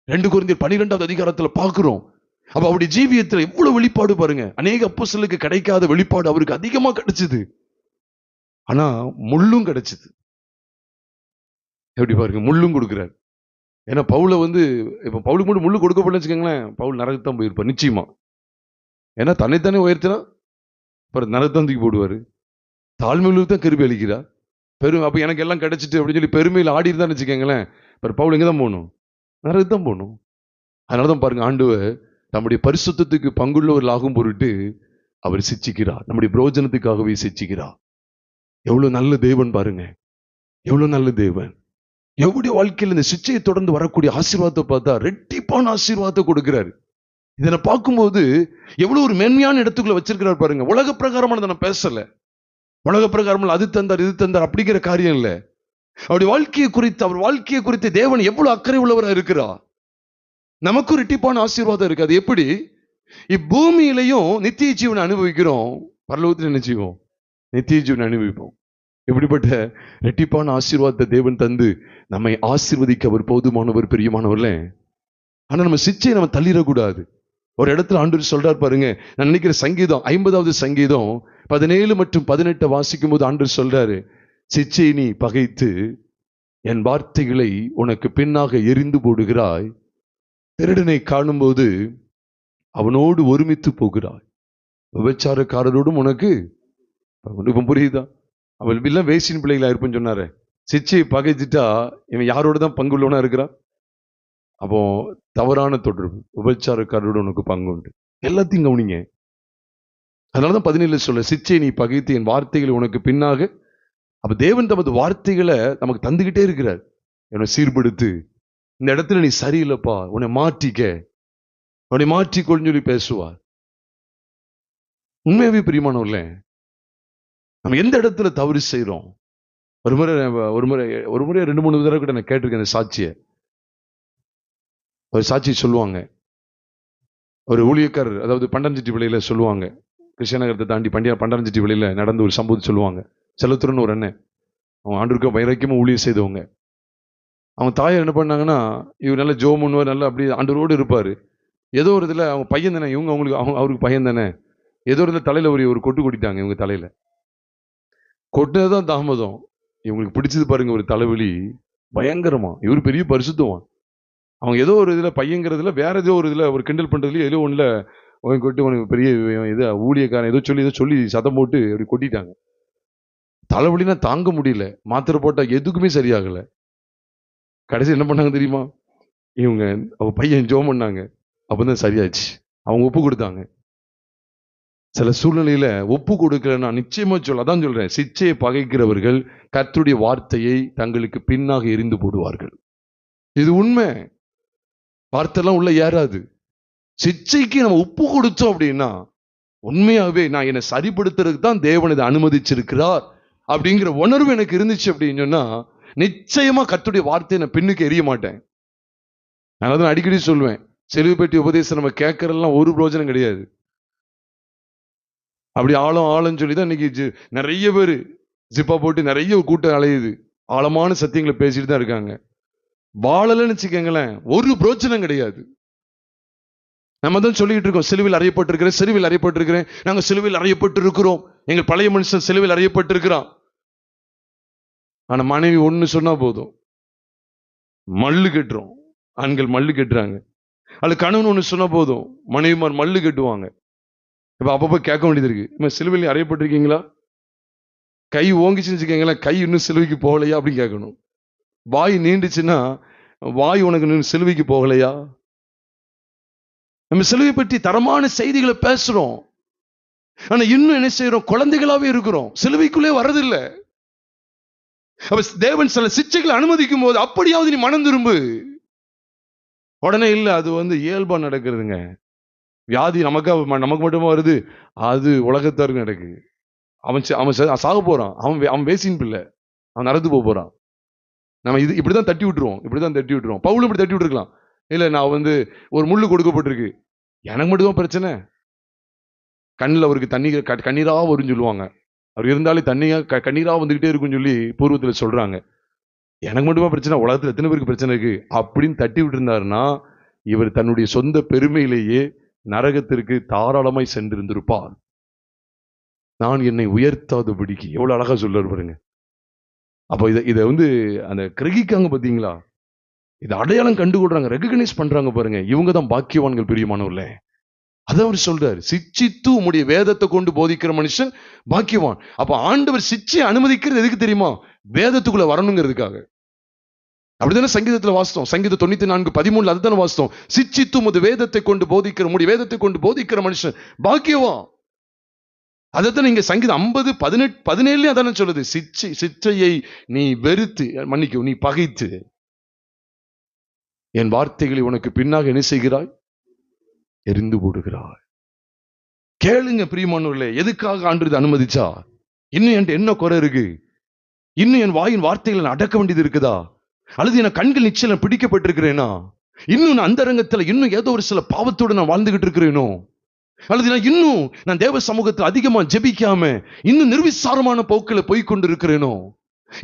2 கொரிந்தியர் 12வது அதிகாரத்துல பார்க்கிறோம். அப்ப அவருடைய ஜீவியத்துல எவ்வளவு வெளிப்பாடு பாருங்க. அநேக அப்போஸ்தலருக்கு கிடைக்காத வெளிப்பாடு அவருக்கு அதிகமா கிடைச்சது. ஆனா முள்ளும் கிடைச்சது. எப்படி பாருங்க, முள்ளும் கொடுக்கிறார். ஏன்னா பவுல இப்ப பவுலுக்கு மட்டும் முள்ளு கொடுக்கப்படலன்னு வச்சுக்கோங்களேன், பவுல் நரகத்தான் போயிருப்பார் நிச்சயமா. ஏன்னா தன்னைத்தானே உயர்த்தினா அப்புறம் நரகத்தான் தூக்கி போடுவாரு. தாழ்மையுள்ளவருக்கு தான் கிருபை அளிக்கிறார். அப்ப எனக்கு எல்லாம் கிடைச்சிட்டு அப்படின்னு சொல்லி பெருமையில் ஆடி இருந்தான்னு வச்சுக்கோங்களேன், பவுல் எங்க தான் போகணும்? நரகத்தான் போகணும். அதனாலதான் பாருங்க, ஆண்டவர் நம்முடைய பரிசுத்தத்துக்கு பங்குள்ளவர்கள் ஆகும் பொருட்டு அவர் சிச்சிக்கிறார். நம்முடைய பிரோஜனத்துக்காகவே சிச்சிக்கிறார். எவ்வளவு நல்ல தேவன் பாருங்க, எவ்வளவு நல்ல தேவன். எவ்வளவு வாழ்க்கையில் இந்த சிச்சையை தொடர்ந்து வரக்கூடிய ஆசீர்வாதத்தை பார்த்தா ரெட்டிப்பான ஆசீர்வாதத்தை கொடுக்கிறாரு. இதனை பார்க்கும்போது எவ்வளவு ஒரு மேன்மையான இடத்துக்குள்ள வச்சிருக்கிறார் பாருங்க. உலக பிரகாரமானதை நான் பேசல. உலக பிரகாரம் அது தந்தார் இது தந்தார் அப்படிங்கிற காரியம் இல்ல. அவருடைய அவர் வாழ்க்கையை குறித்து தேவன் எவ்வளவு அக்கறை உள்ளவரா இருக்கிறார். நமக்கும் ரெட்டிப்பான ஆசீர்வாதம் இருக்கு. அது எப்படி? இப்பூமியிலையும் நித்திய ஜீவனை அனுபவிக்கிறோம், பரலோகத்தில் என்ன செய்வோம்? நித்திய ஜீவனை அனுபவிப்போம். இப்படிப்பட்ட ரெட்டிப்பான ஆசீர்வாதத்தை தேவன் தந்து நம்மை ஆசீர்வதிக்க அவர் போதுமானவர், பிரியமானவர்ல. ஆனா நம்ம சிச்சையை நம்ம தள்ளிடக்கூடாது. ஒரு இடத்துல ஆண்டவர் சொல்றார் பாருங்க, நான் நினைக்கிற சங்கீதம் 50வது சங்கீதம் 17 மற்றும் 18 வாசிக்கும் போது ஆண்டவர் சொல்றாரு, சிச்சை நீ பகைத்து என் வார்த்தைகளை உனக்கு பின்னாக எரிந்து போடுகிறாய், திருடனை காணும்போது அவனோடு ஒருமித்து போகிறாய், விபச்சாரக்காரரோடும் உனக்கு இப்ப புரியுதா? அவள் எல்லாம் வேசின் பிள்ளைகளா இருப்புன்னு சொன்னாரு. சிச்சையை பகைச்சிட்டா இவன் யாரோட தான் பங்குள்ளவனா இருக்கிறான்? அப்போ தவறான தொடர்பு, விபச்சாரக்காரரோடு உனக்கு பங்கு உண்டு. எல்லாத்தையும் கவனிங்க. அதனாலதான் 17 சொல்ல, சிச்சை நீ பகைத்து என் வார்த்தைகளை உனக்கு பின்னாக. அப்ப தேவன் தமது வார்த்தைகளை நமக்கு தந்துகிட்டே இருக்கிறார். என்னை சீர்படுத்து, இந்த இடத்துல நீ சரியில்லைப்பா, உன்னை மாற்றிக்க, உன்னை மாற்றிக்கொள்னு சொல்லி பேசுவார். உண்மையாவே பிரியமானவர்களே, நம்ம எந்த இடத்துல தவறு செய்யறோம்? ஒரு முறை 2-3 தடவை கூட நான் கேட்டிருக்கேன் சாட்சியை. ஒரு சாட்சி சொல்லுவாங்க. ஒரு ஊழியக்காரர், அதாவது பண்டரஞ்சிட்டி விலையில சொல்லுவாங்க, கிருஷ்ணநகரத்தை தாண்டி பண்டரஞ்சிட்டி விலையில நடந்த ஒரு சம்பவத்தை சொல்லுவாங்க. செலுத்துறன்னு ஒரு அண்ணன், அவங்க ஆண்டவருக்கு வைராக்கியமா ஊழியம் செய்தவங்க. அவங்க தாயார் என்ன பண்ணாங்கன்னா, இவர் நல்ல ஜோம் பண்ணுவார், நல்லா அப்படி ஆண்டவரோடு இருப்பாரு. ஏதோ ஒரு இதுல அவங்க பையன் தானே, அவருக்கு பையன் தானே, ஏதோ ஒரு இதுல தலையில ஒரு கொட்டு கொட்டிட்டாங்க. இவங்க தலையில கொட்டுனதுதான் தாமதம். இவங்களுக்கு பிடிச்சது பாருங்க, ஒரு தலைவலி பயங்கரமா. இவர் பெரிய பரிசுத்தவான். அவங்க ஏதோ ஒரு இதுல பையங்கிறதுல வேற ஏதோ ஒரு இதுல ஒரு கிண்டல் பண்றதுல ஏதோ ஒண்ணுல கொட்டி உனக்கு பெரிய இது ஊழியக்காரன் ஏதோ சொல்லி சத்தம் போட்டு அப்படி கொட்டிட்டாங்க. தலைவலினா தாங்க முடியல. மாத்திரை போட்டா எதுக்குமே சரியாகல. கடைசி என்ன பண்ணாங்க தெரியுமா? இவங்க அவ பையன் ஜோம் பண்ணாங்க. அப்பதான் சரியாச்சு. அவங்க ஒப்பு கொடுத்தாங்க. சில சூழ்நிலையில ஒப்பு கொடுக்கலன்னா நிச்சயமா அதான் சொல்றேன், சிச்சையை பகைக்கிறவர்கள் கர்த்தருடைய வார்த்தையை தங்களுக்கு பின்னாக எரிந்து போடுவார்கள். இது உண்மை. வார்த்தைலாம் உள்ள ஏறாது. சிச்சைக்கு நம்ம ஒப்பு கொடுத்தோம் அப்படின்னா, உண்மையாவே நான் என்னை சரிப்படுத்துறதுக்கு தான் தேவன் இதை அனுமதிச்சிருக்கிறார் அப்படிங்கிற உணர்வு எனக்கு இருந்துச்சு அப்படின்னு சொன்னா, நிச்சயமா கர்த்தருடைய வார்த்தையை நான் பின்னுக்கு எரிய மாட்டேன். நான் அடிக்கடி சொல்லுவேன், செலுவை பெட்டி உபதேசம் நம்ம கேட்கறதெல்லாம் ஒரு பிரோஜனம் கிடையாது. அப்படி ஆழம் சொல்லிதான் இன்னைக்கு நிறைய பேர் ஜிப்பா போட்டு நிறைய கூட்டம் அலையுது. ஆழமான சத்தியங்களை பேசிட்டு தான் இருக்காங்க. வாழலன்னு வச்சுக்கங்களேன், ஒரு பிரோஜனம் கிடையாது. நம்ம தான் சொல்லிட்டு இருக்கோம், சிலுவையில் அறையப்பட்டிருக்கிறேன், நாங்க சிலுவையில் அறையப்பட்டு இருக்கிறோம், எங்கள் பழைய மனுஷன் சிலுவையில் அறையப்பட்டிருக்கிறான். ஆனா மனைவி ஒண்ணு சொன்னா போதும், மல்லு கட்டுறோம். ஆண்கள் மல்லு கட்டுறாங்க. அது கணவன் ஒண்ணு சொன்னா போதும், மனைவிமார் மல்லு கட்டுவாங்க. இப்ப அப்பப்போ கேட்க வேண்டியது இருக்கு, சிலுவையில் அறையப்பட்டிருக்கீங்களா? கை ஓங்கிச்சுன்னு வச்சுக்கீங்களேன், கை இன்னும் சிலுவைக்கு போகலையா அப்படின்னு கேட்கணும். வாய் நீண்டுச்சுன்னா, வாய் உனக்கு சிலுவைக்கு போகலையா? நம்ம சிலுவை பற்றி தரமான செய்திகளை பேசுறோம். ஆனா இன்னும் என்ன செய்யறோம்? குழந்தைகளாவே இருக்கிறோம், சிலுவைக்குள்ளே வரதில்லை. அப்ப தேவன் சில சிச்சைகளை அனுமதிக்கும் போது அப்படியாவது நீ மனம் திரும்பு. உடனே இல்ல, அது இயல்பா நடக்கிறதுங்க. வியாதி நமக்கு மட்டுமா வருது? அது உலகத்தாருக்கு நடக்கு. அவன் சாக போறான், அவன் வேசின் பிள்ளை, அவன் நடந்து போறான். நம்ம இப்படிதான் தட்டி விட்டுருவோம். பவுல் இப்படி தட்டி விட்டுருக்கலாம். இல்ல, நான் ஒரு முள்ளு கொடுக்கப்பட்டிருக்கு, எனக்கு மட்டும்தான் பிரச்சனை. கண்ணில் அவருக்கு கண்ணீரா வரும்னு சொல்லுவாங்க. அவர் இருந்தாலே தண்ணியா கண்ணீரா வந்துகிட்டே இருக்குன்னு சொல்லி பூர்வத்துல சொல்றாங்க. எனக்கு மட்டுமா பிரச்சனை, உலகத்துல எத்தனை பேருக்கு பிரச்சனை இருக்கு அப்படின்னு தட்டி விட்டு இருந்தாருன்னா, இவர் தன்னுடைய சொந்த பெருமையிலேயே நரகத்திற்கு தாராளமாய் சென்றிருந்திருப்பார். நான் என்னை உயர்த்தாதபடிக்கு. எவ்வளவு அழகா சொல்றாரு பாருங்க. அப்ப இதை அந்த கிரகிக்காங்க பாத்தீங்களா? இது அடையாளம் கண்டுகொள்றாங்க, ரெகக்னைஸ் பண்றாங்க பாருங்க. இவங்க தான் பாக்கியவான்கள், பிரியமானவர்களே. அதான் அவர் சொல்றாரு, சிச்சித்து உம்முடைய வேதத்தை கொண்டு போதிக்கிற மனுஷன் பாக்கியவான். அப்ப ஆண்டவர் சிச்சை அனுமதிக்கிறது எதுக்கு தெரியுமா? வேதத்துக்குள்ள வரணுங்கிறதுக்காக. அப்படித்தானே சங்கீதத்துல வாசித்தோம். சங்கீதம் 94:13 அதுதானே வாசித்தோம். சிச்சித்து உமது வேதத்தை கொண்டு போதிக்கிற, உம்முடைய வேதத்தை கொண்டு போதிக்கிற மனுஷன் பாக்கியவான். அதைத்தான் நீங்க சங்கீதம் 50:18 அதானே சொல்லுது. சிச்சையை நீ வெறுத்து, மன்னிக்கும், நீ பகைத்து என் வார்த்தைகளை உனக்கு பின்னாக என்ன செய்கிறாய்? எரிந்து போடுகிறாய். கேளுங்க பிரியமானவர்களே, எதுக்காக ஆண்டவர் அனுமதிச்சா? இன்னும் என்கிட்ட என்ன குறை இருக்கு? இன்னும் என் வாயின் வார்த்தைகளை அடக்க வேண்டியது இருக்குதா? அல்லது என் கண்கள் நிச்சயம் பிடிக்கப்பட்டிருக்கிறேனா? இன்னும் நான் அந்தரங்கத்துல இன்னும் ஏதோ ஒரு சில பாவத்தோடு நான் வாழ்ந்துகிட்டு இருக்கிறேனோ? அல்லது நான் தேவ சமூகத்தில் அதிகமா ஜெபிக்காம இன்னும் நிர்விசாரமான போக்கில போய் கொண்டு இருக்கிறேனோ?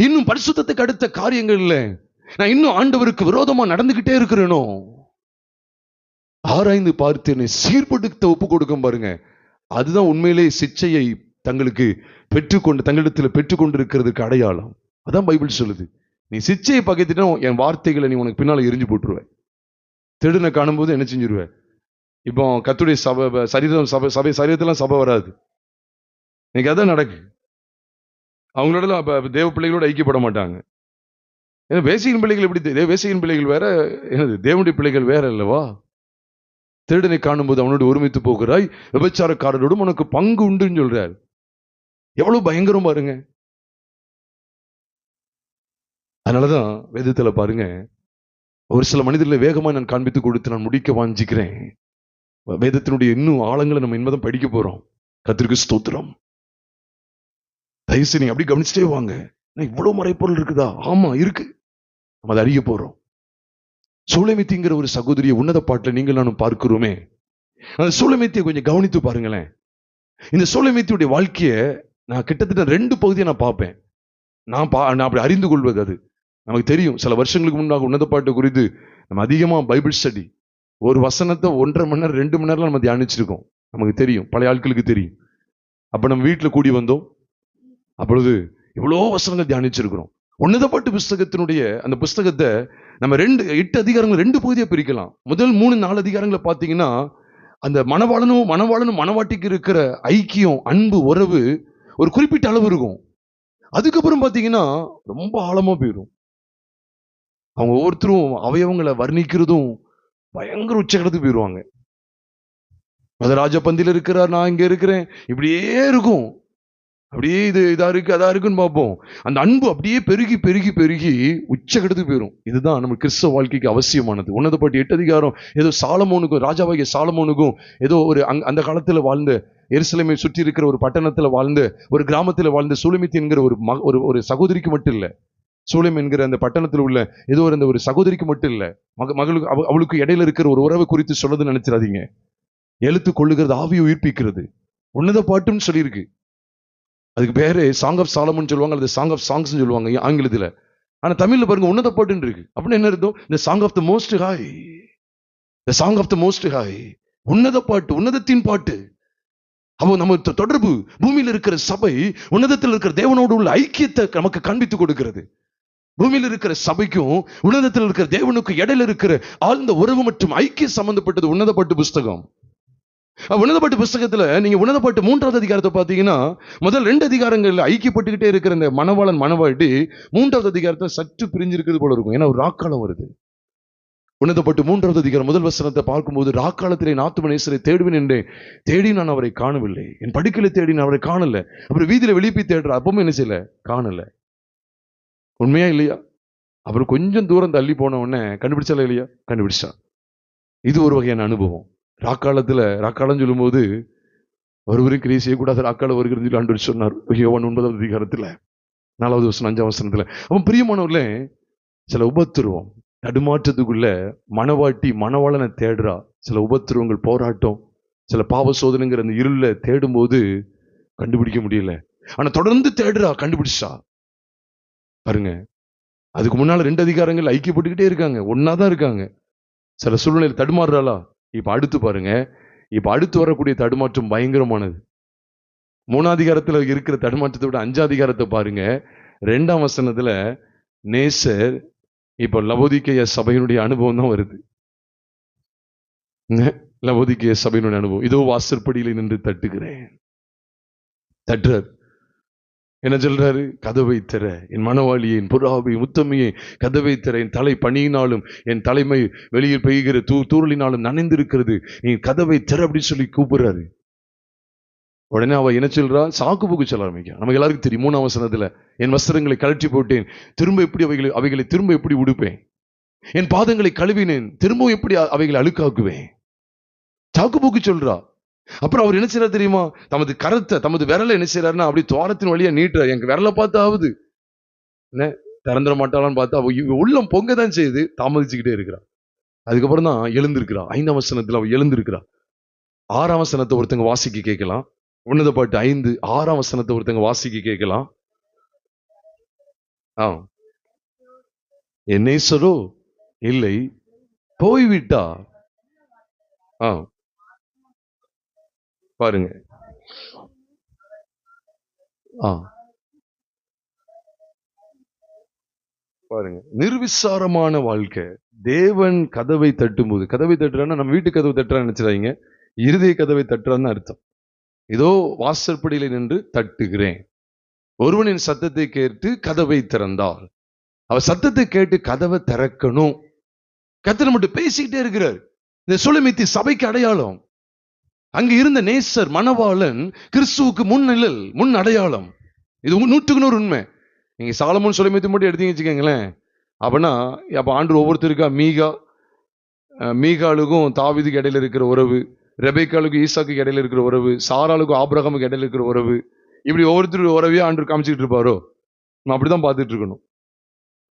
இன்னும் பரிசுத்தத்துக்கு அடுத்த காரியங்கள்ல நான் இன்னும் ஆண்டவருக்கு விரோதமா நடந்துகிட்டே இருக்கிறேனோ? ஆராய்ந்து பார்த்து என்னை சீர்படுத்த ஒப்பு கொடுக்கும் பாருங்க. அதுதான் உண்மையிலே சிச்சையை தங்களிடத்தில் பெற்றுக்கொண்டு இருக்கிறதுக்கு அடையாளம். அதான் பைபிள் சொல்லுது. நீ சிச்சையை பகைத்துட்டா என் வார்த்தைகளை நீ உனக்கு பின்னால எரிஞ்சு போட்டுருவேன். திருடனை காணும்போது என்ன செஞ்சிருவேன்? இப்போ கர்த்தருடைய சரீரத்தெல்லாம் சபை வராது. இன்னைக்கு அதான் நடக்கு. அவங்களோட தேவ பிள்ளைகளோட ஐக்கியப்பட மாட்டாங்க. ஏன்னா வேசியின் பிள்ளைகள் எப்படி? வேசியின் பிள்ளைகள் வேற, என்னது தேவனுடைய பிள்ளைகள் வேற அல்லவா? திருடனை காணும்போது அவனோடு ஒருமித்து போகிறாய், விபச்சாரக்காரரோடும் உனக்கு பங்கு உண்டுன்னு சொல்றாரு. எவ்வளவு பயங்கரம் பாருங்க. அதனாலதான் வேதத்துல பாருங்க, ஒரு சில மனிதர்களை வேகமா நான் காண்பித்து கொடுத்து நான் முடிக்க வாஞ்சிக்கிறேன். வேதத்தினுடைய இன்னும் ஆழங்களை நம்ம இனிமேதான் படிக்க போறோம். கர்த்தருக்கு ஸ்தோத்திரம். தயவுசெய்து நீங்க அப்படி கவனிச்சுட்டே வாங்க. இவ்வளவு மறைப்பொருள் இருக்குதா? ஆமா இருக்கு. நம்ம அதை அறிய போறோம். சூலமித்திங்கிற ஒரு சகோதரிய உன்னத பாட்டுல நீங்கள் நானும் பார்க்கிறோமே. அந்த சூலமித்தியை கொஞ்சம் கவனித்து பாருங்களேன். இந்த சூலமித்தியுடைய வாழ்க்கைய நான் கிட்டத்தட்ட 2 பகுதியை நான் பார்ப்பேன். நான் அப்படி அறிந்து கொள்வது, அது நமக்கு தெரியும். சில வருஷங்களுக்கு முன்னாக உன்னத பாட்டு குறித்து நம்ம அதிகமா பைபிள் ஸ்டடி, ஒரு வசனத்தை 1.5 மணி நேரம் 2 மணி நேரம் நம்ம தியானிச்சிருக்கோம். நமக்கு தெரியும், பழைய ஆட்களுக்கு தெரியும். அப்ப நம்ம வீட்டுல கூடி வந்தோம், அப்பொழுது இவ்வளோ வசனங்கள் தியானிச்சிருக்கிறோம். உன்னத பாட்டு புஸ்தகத்தினுடைய அந்த புஸ்தகத்தை நம்ம 8 அதிகாரங்கள் 2 பகுதியா பிரிக்கலாம். முதல் 3-4 அதிகாரங்களை பார்த்தீங்கன்னா அந்த மணவாளனும் மணவாட்டிக்கு இருக்கிற ஐக்கியம், அன்பு, உறவு ஒரு குறிப்பிட்ட அளவு இருக்கும். அதுக்கப்புறம் பார்த்தீங்கன்னா ரொம்ப ஆழமா போயிடும். அவங்க ஒவ்வொருத்தரும் அவயவங்களை வர்ணிக்கிறதும் பயங்கர உச்சகடத்துக்கு போயிடுவாங்க. அது ராஜ பந்தியில இருக்கிறார், நான் இங்க இருக்கிறேன், இப்படியே இருக்கும். அப்படியே இதா இருக்கு அதா இருக்குன்னு பார்ப்போம். அந்த அன்பு அப்படியே பெருகி பெருகி பெருகி உச்சகடத்துக்கு போயிடும். இதுதான் நம்ம கிறிஸ்தவ வாழ்க்கைக்கு அவசியமானது. உன்னத பாட்டு 8 அதிகாரம் ஏதோ சாலமோனுக்கும், ராஜாவாகிய சாலமோனுக்கும், ஏதோ ஒரு அந்த காலத்துல வாழ்ந்த, எருசலேமை சுற்றி இருக்கிற ஒரு பட்டணத்துல வாழ்ந்த, ஒரு கிராமத்துல வாழ்ந்த சூலமித்தி என்கிற ஒரு சகோதரிக்கு மட்டும் இல்ல, சூலம் என்கிற அந்த பட்டணத்தில் உள்ள ஏதோ ஒரு சகோதரிக்கு மட்டும் இல்ல, மகளுக்கு அவளுக்கு இடையில இருக்கிற ஒரு உறவை குறித்து சொல்லது நினைச்சிடாதீங்க. எழுத்து கொள்ளுகிறது ஆவியை உயிர்ப்பிக்கிறது. உன்னத பாட்டுன்னு சொல்லியிருக்கு. அதுக்கு பேரு சாங் ஆஃப் சாலமன் சொல்லுவாங்க, அல்லது சாங் ஆஃப் சாங்ஸ் சொல்லுவாங்க ஆங்கிலத்துல. ஆனா தமிழ்ல பாருங்க உன்னத பாட்டுன்னு இருக்கு. அப்படின்னு என்ன அர்த்தம்? இந்த song of the most high, the song of the most high, உன்னத பாட்டு, உன்னதத்தின் பாட்டு. அப்போ நம்ம தொடர்பு, பூமியில இருக்கிற சபை உன்னதத்தில் இருக்கிற தேவனோடு உள்ள ஐக்கியத்தை நமக்கு காண்பித்து கொடுக்கிறது. பூமியில் இருக்கிற சபைக்கும் உன்னதத்தில் இருக்கிற தேவனுக்கும் இடையில இருக்கிற ஆழ்ந்த உறவு மற்றும் ஐக்கியம் சம்பந்தப்பட்டது உன்னத பாட்டு புஸ்தகம். உன்னத பாட்டு புஸ்தகத்துல நீங்க உன்னத பாட்டு 3வது அதிகாரத்தை பார்த்தீங்கன்னா, முதல் 2 அதிகாரங்கள்ல ஐக்கியப்பட்டுக்கிட்டே இருக்கிற இந்த மணவாளன் மணவாட்டி 3வது அதிகாரத்தை சற்று பிரிஞ்சிருக்கிறது போல இருக்கும். ஏன்னா ஒரு ராக்காலம் வருது. உன்னதப்பட்டு 3வது அதிகாரம் 1 வசனத்தை பார்க்கும்போது, ராக்காலத்திலே ஆத்தும நேசரை தேடுவேன் என்றேன், தேடி நான் அவரை காணவில்லை. என் படுக்கையில தேடி நான் அவரை காணல. அப்புறம் வீதியில வெளியே போய் தேடுற, அப்பவும் என்ன செய்யல, காணல. உண்மையா இல்லையா? அப்புறம் கொஞ்சம் தூரம் தள்ளி போன உடனே கண்டுபிடிச்சால இல்லையா? கண்டுபிடிச்சா. இது ஒரு வகையான அனுபவம். ராக்காலம் சொல்லும் போது ஒருவரும் கிரியை செய்யக்கூடாது, ராக்கால வருகிறது சொல்லி ஆண்டவர் சொன்னார். யோவான் 9வது அதிகாரத்துல 4வது வசனம் 5வது வசனத்துல. அவன் பிரியமானவர்களே, சில உபத்திரவம் தடுமாற்றத்துக்குள்ள மனவாட்டி மணவாளனை தேடுறா. சில உபத்திரவங்கள், போராட்டம், சில பாவ சோதனைங்கிற அந்த இருள தேடும் போது கண்டுபிடிக்க முடியல. ஆனா தொடர்ந்து தேடுறா, கண்டுபிடிச்சா. பாருங்க, அதுக்கு முன்னால 2 அதிகாரங்கள் ஐக்கியப்பட்டுக்கிட்டே இருக்காங்க, ஒன்னாதான் இருக்காங்க. சில சூழ்நிலையில் தடுமாறுறாளா? இப்ப அடுத்து பாருங்க, இப்ப அடுத்து வரக்கூடிய தடுமாற்றம் பயங்கரமானது. 3 அதிகாரத்துல இருக்கிற தடுமாற்றத்தை விட 5 அதிகாரத்தை பாருங்க. 2ஆம் வசனத்துல நேசர் இப்ப லவோதிக்கேய சபையினுடைய அனுபவம் தான் வருது. லவோதிக்கேய சபையினுடைய அனுபவம். இதோ வாசற்படியில நின்று தட்டுகிறேன். தட்டுறார். என்ன சொல்றாரு? கதவை திற, என் மனவாளியை, என் புறாவை, முத்தமையை, கதவை திற, என் தலை பனியினாலும் என் தலைமை வெளியில் பெய்கிற தூரலினாலும் நனைந்திருக்கிறது, நீ கதவை திற அப்படின்னு சொல்லி கூப்பிடுறாரு. உடனே அவ என்ன சொல்றா? சாக்கு போக்கு சொல்ல ஆரம்பிக்க. நமக்கு எல்லாருக்கும் தெரியும் 3ஆம் வசனத்துல, என் வஸ்திரங்களை கழற்றி போட்டேன், திரும்ப எப்படி அவைகளை திரும்ப எப்படி உடுப்பேன், என் பாதங்களை கழுவினேன், திரும்ப எப்படி அவைகளை அழுக்காக்குவேன். சாக்கு போக்கு சொல்றா. அப்புறம் அவர் என்ன செய்யறாரு தெரியுமா? தமது கரத்தை, தமது விரலை என்ன செய்யறாருன்னா அப்படி துவாரத்தின் வழியா நீட்டுற. எனக்கு விரலை பார்த்தாவது என்ன திறந்துட மாட்டாளான்னு பார்த்தா அவ உள்ளம் பொங்கதான் செய்யுது, தாமதிச்சுக்கிட்டே இருக்கிறா. அதுக்கப்புறம் தான் எழுந்திருக்கிறா. 5ஆம் வசனத்துல அவ எழுந்திருக்கிறா. 6ஆம் வசனத்தை ஒருத்தங்க வாசிக்க கேட்கலாம். உன்னத பாட்டு 5 6ஆம் வசனத்தை ஒருத்தங்க வாசிக்க கேட்கலாம். என் நேசரோ இல்லை, போய்விட்டா. பாருங்க, பாருங்க, நிர்விசாரமான வாழ்க்கை. தேவன் கதவை தட்டும் போது, கதவை தட்டுறான்னா நம்ம வீட்டு கதவை தட்டுறான்னு நினைச்சிடாதீங்க, இருதய கதவை தட்டுறான்னு அர்த்தம். இதோ வாசற்படியில நின்று தட்டுகிறேன். ஒருவனின் சத்தத்தை கேட்டு கதவை திறந்தால், அவர் சத்தத்தை கேட்டு கதவை திறக்கணும். கர்த்தர் மட்டும் பேசிக்கிட்டே இருக்கிறார். இந்த சுலமித்தி சபைக்கு அடையாளம். அங்க இருந்த நேசர் மணவாளன் கிறிஸ்துவுக்கு முன்னிழல், முன் அடையாளம். இது 100% உண்மை. நீங்க சாலமோன் சுலமித்தி மட்டும் எடுத்தீங்க வச்சுக்கோங்களேன், அப்படின்னா அப்ப ஆண்டு ஒவ்வொருத்தருக்கா மீகாலுக்கும் தாவீதுக்கு இடையில இருக்கிற உறவு, ரெபேக்காலுக்கும் ஈசாக்கு இடையில இருக்கிற உறவு, சாராளுக்கும் ஆபிரகாமுக்கு இடையில இருக்கிற உறவு, இப்படி ஒவ்வொருத்தருடைய உறவையும் ஆண்டு காமிச்சுக்கிட்டு இருப்பாரோ? நம்ம அப்படிதான் பார்த்துட்டு இருக்கணும்.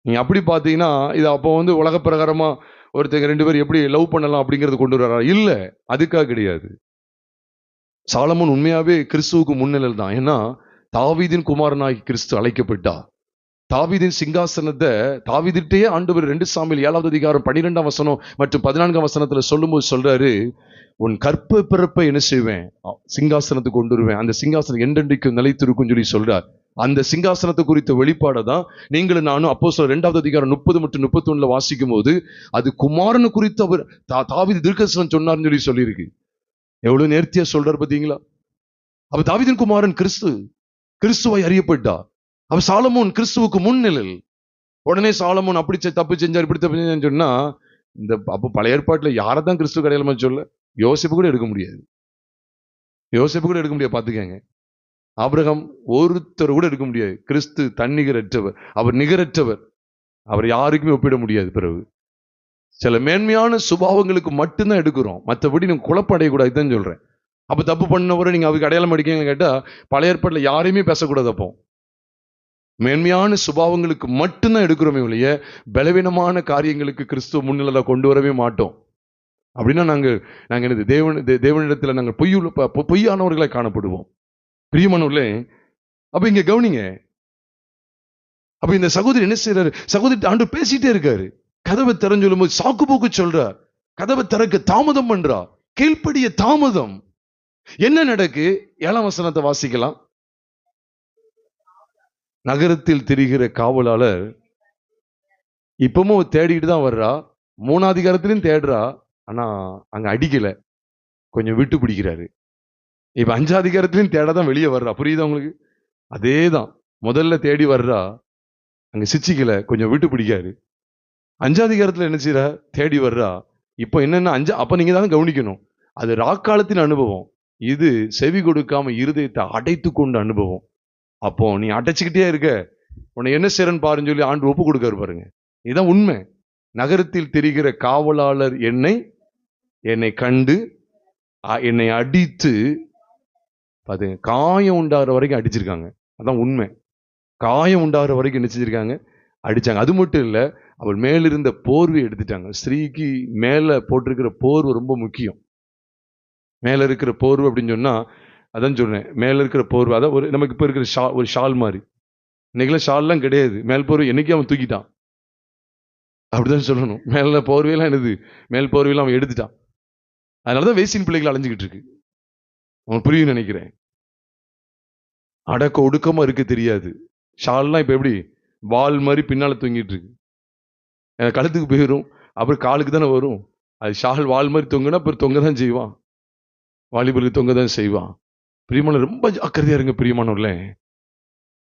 நீங்க அப்படி பார்த்தீங்கன்னா இது அப்போ உலக பிரகாரமா ஒருத்தங்க 2 பேர் எப்படி லவ் பண்ணலாம் அப்படிங்கறது கொண்டு வர்றாரா? இல்ல, அதுக்காக கிடையாது. சாலமோன் உண்மையாவே கிறிஸ்துவுக்கு முன்னிழல் தான். ஏன்னா தாவீதின் குமாரனாகி கிறிஸ்து அழைக்கப்பட்டா. தாவீதின் சிங்காசனத்தை தாவீதிட்டே ஆண்டவர் 2 சாமுவேல் 7வது அதிகாரம் 12ஆம் வசனம் மற்றும் 14ஆம் வசனத்துல சொல்லும்போது சொல்றாரு, உன் கற்ப பிறப்பை என்ன செய்வேன்? சிங்காசனத்துக்கு கொண்டு வருவேன், அந்த சிங்காசனம் என்றென்றைக்கும் நிலைத்திருக்கும் சொல்லி சொல்றார். அந்த சிங்காசனத்தை குறித்த வெளிப்பாடை தான் நீங்களும் நானும் அப்போஸ்தலர் 2வது அதிகாரம் 30 மற்றும் 31 வாசிக்கும் போது, அது குமாரனு குறித்து அவர் தாவீது தீர்க்கதரிசனம் சொன்னார்னு சொல்லி சொல்லியிருக்கு. எவ்வளவு நேர்த்தியா சொல்றாரு பாத்தீங்களா? அப்ப தாவீதின் குமாரன் கிறிஸ்துவை அறியப்பட்டா. அப்ப சாலமோன் கிறிஸ்துவுக்கு முன்னிழல். உடனே சாலமோன் அப்படி தப்பு செஞ்சார், இப்படி தப்பு செஞ்சான்னு சொன்னா, இந்த அப்ப பழைய ஏற்பாட்டுல யாரதான் கிறிஸ்துவ அடையாளமா சொல்ல? யோசேப்பு கூட எடுக்க முடியாது. பாத்துக்கங்க. ஆபிரகாம் ஒருத்தர் கூட எடுக்க முடியாது. கிறிஸ்து தன்னிகரற்றவர், அவர் நிகரற்றவர், அவர் யாருக்குமே ஒப்பிட முடியாது. பிறகு சில மேன்மையான சுபாவங்களுக்கு மட்டும்தான் எடுக்கிறோம், மற்றபடி நீங்க குழப்படையக்கூடாதுதான் சொல்றேன். அப்ப தப்பு பண்ணவரை நீங்க அவருக்கு அடையாளம் அடிக்கீங்க கேட்டா, பழைய ஏற்பாட்டுல யாரையுமே பேசக்கூடாது. அப்போ மேன்மையான சுபாவங்களுக்கு மட்டும்தான் எடுக்கிறோமே ஒழிய பலவீனமான காரியங்களுக்கு கிறிஸ்துவ முன்னிலை கொண்டு வரவே மாட்டோம். அப்படின்னா நாங்க என்னது தேவனிடத்துல நாங்கள் பொய்யானவர்களை காணப்படுவோம். பிரியமானவர்களே, அப்ப இங்க கவனிங்க. அப்ப இந்த சகோதரி என்ன செய்யறாரு? சகோதரி ஆண்டு பேசிட்டே இருக்காரு. கதவை திறந்து சொல்லும் போது சாக்கு போக்கு சொல்றார். கதவை திறக்க தாமதம் பண்றா. கீழ்ப்படிய தாமதம். என்ன நடக்கு? 7ஆம் வசனத்தை வாசிக்கலாம். நகரத்தில் திரிகிற காவலாளர் இப்பவும் தேடிட்டு தான் வர்றா. 3ஆம் அதிகாரத்திலும் தேடுறா. ஆனா அங்க அடிக்கல, கொஞ்சம் விட்டு பிடிக்கிறாரு. இப்ப 5ஆம் அதிகாரத்திலும் தேடாதான் வெளியே வர்றா. புரியுதா உங்களுக்கு? அதேதான், முதல்ல தேடி வர்றா, அங்க சிச்சிக்கல, கொஞ்சம் விட்டு பிடிக்காரு. 5ஆம் அதிகாரத்துல என்ன செய்யறா? தேடி வர்றா. இப்போ என்னன்னா அப்ப நீங்க தான் கவனிக்கணும். அது ராக்காலத்தின் அனுபவம். இது செவி கொடுக்காம இருதயத்தை அடைத்து கொண்ட அனுபவம். அப்போ நீ அடைச்சுக்கிட்டே இருக்க, உன்னை என்ன செய்றன்னு பாருன்னு சொல்லி ஆண்டு ஒப்பு கொடுக்காரு பாருங்க. இதுதான் உண்மை. நகரத்தில் தெரிகிற காவலாளர் என்னை கண்டு என்னை அடித்து பாத்துங்க, காயம் உண்டாகிற வரைக்கும் அடிச்சிருக்காங்க. அதான் உண்மை. காயம் உண்டாகிற வரைக்கும் என்ன செஞ்சிருக்காங்க? அடிச்சாங்க. அது மட்டும் இல்ல, அவள் மேலிருந்த போர்வை எடுத்துட்டாங்க. ஸ்திரீக்கு மேல போட்டிருக்கிற போர்வை ரொம்ப முக்கியம். மேல இருக்கிற போர்வை அப்படின்னு சொன்னா, அதான் சொன்னேன், மேல இருக்கிற போர்வை அதான் ஒரு நமக்கு இப்ப இருக்கிற ஒரு ஷால் மாதிரி. இன்னைக்கெல்லாம் ஷால்லாம் கிடையாது. மேல் போர்வை என்னைக்கு அவன் தூக்கிட்டான், அப்படிதான் சொல்லணும். மேல போர்வையெல்லாம் என்னது, மேல் போர்வையெல்லாம் அவன் எடுத்துட்டான். அதனாலதான் வேசின் பிள்ளைகள் அலைஞ்சுக்கிட்டு இருக்கு. அவன் புரியும் நினைக்கிறேன். அடக்க ஒடுக்கமா இருக்க தெரியாது. ஷால்லாம் இப்ப எப்படி வால் மாதிரி பின்னால தூங்கிட்டு இருக்கு. கழுத்துக்கு போயிடும், அப்புறம் காலுக்கு தானே வரும். அது ஷால் வால் மாதிரி தொங்குனா அப்புறம் தொங்க தான் செய்வான். வாலிபருக்கு தொங்க தான் செய்வான். பிரியமான ரொம்ப ஜாக்கிரதையா இருங்க பிரியமானவர்களே.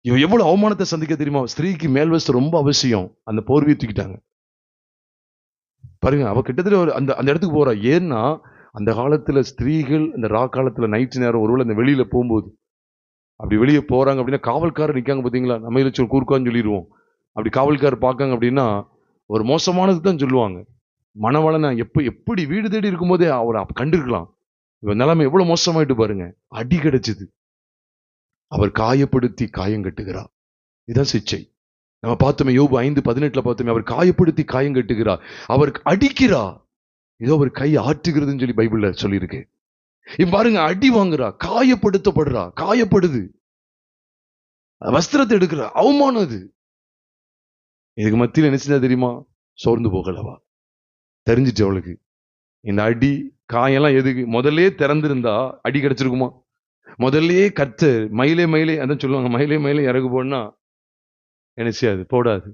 இவன் எவ்வளவு அவமானத்தை சந்திக்க தெரியுமா? ஸ்திரீக்கு மேல் வஸ்து ரொம்ப அவசியம். அந்த போர்வையை தூக்கிட்டாங்க பாருங்க. அவ கிட்டத்தட்ட அந்த இடத்துக்கு போறா. ஏன்னா அந்த காலத்துல ஸ்திரீகள் அந்த காலத்துல நைட்டு நேரம் ஒருவேளை அந்த வெளியில போகும்போது அப்படி வெளியே போறாங்க அப்படின்னா காவல்காரர் நிற்காங்க பார்த்தீங்களா? நம்ம இலட்சம் கூர்க்கான்னு சொல்லிடுவோம். அப்படி காவல்காரர் பார்க்காங்க அப்படின்னா ஒரு மோசமானது தான் சொல்லுவாங்க. மணவாளனை எப்படி வீடு தேடி இருக்கும்போதே அவரை கண்டிருக்கலாம். இவன் நிலைமை எவ்வளவு மோசமாயிட்டு பாருங்க. அடி கிடைச்சது. அவர் காயப்படுத்தி காயம் கட்டுகிறார். இதுதான் சிச்சை. நம்ம பார்த்தோமே யோபு 5:18 பார்த்தோமே, அவர் காயப்படுத்தி காயம் கட்டுகிறார். அவர் அடிக்கிறா, ஏதோ ஒரு கை ஆற்றுகிறதுன்னு சொல்லி பைபிள்ல சொல்லியிருக்கு. பாருங்க, அடி வாங்குறா, காயப்படுத்தப்படுறா, காயப்படுது, வஸ்திரத்தை எடுக்கிறா, அவமானம். அது இதுக்கு மத்தியில் என்ன செஞ்சா தெரியுமா? சோர்ந்து போகலவா? தெரிஞ்சிட்டு அவளுக்கு இந்த அடி காயெல்லாம் எதுக்கு? முதல்ல திறந்திருந்தா அடி கிடைச்சிருக்குமா? முதல்லயே கத்து மயிலே மயிலே அதான் சொல்லுவாங்க, மயிலே மயிலே இறகு போடனா என்ன செய்யாது, போடாது.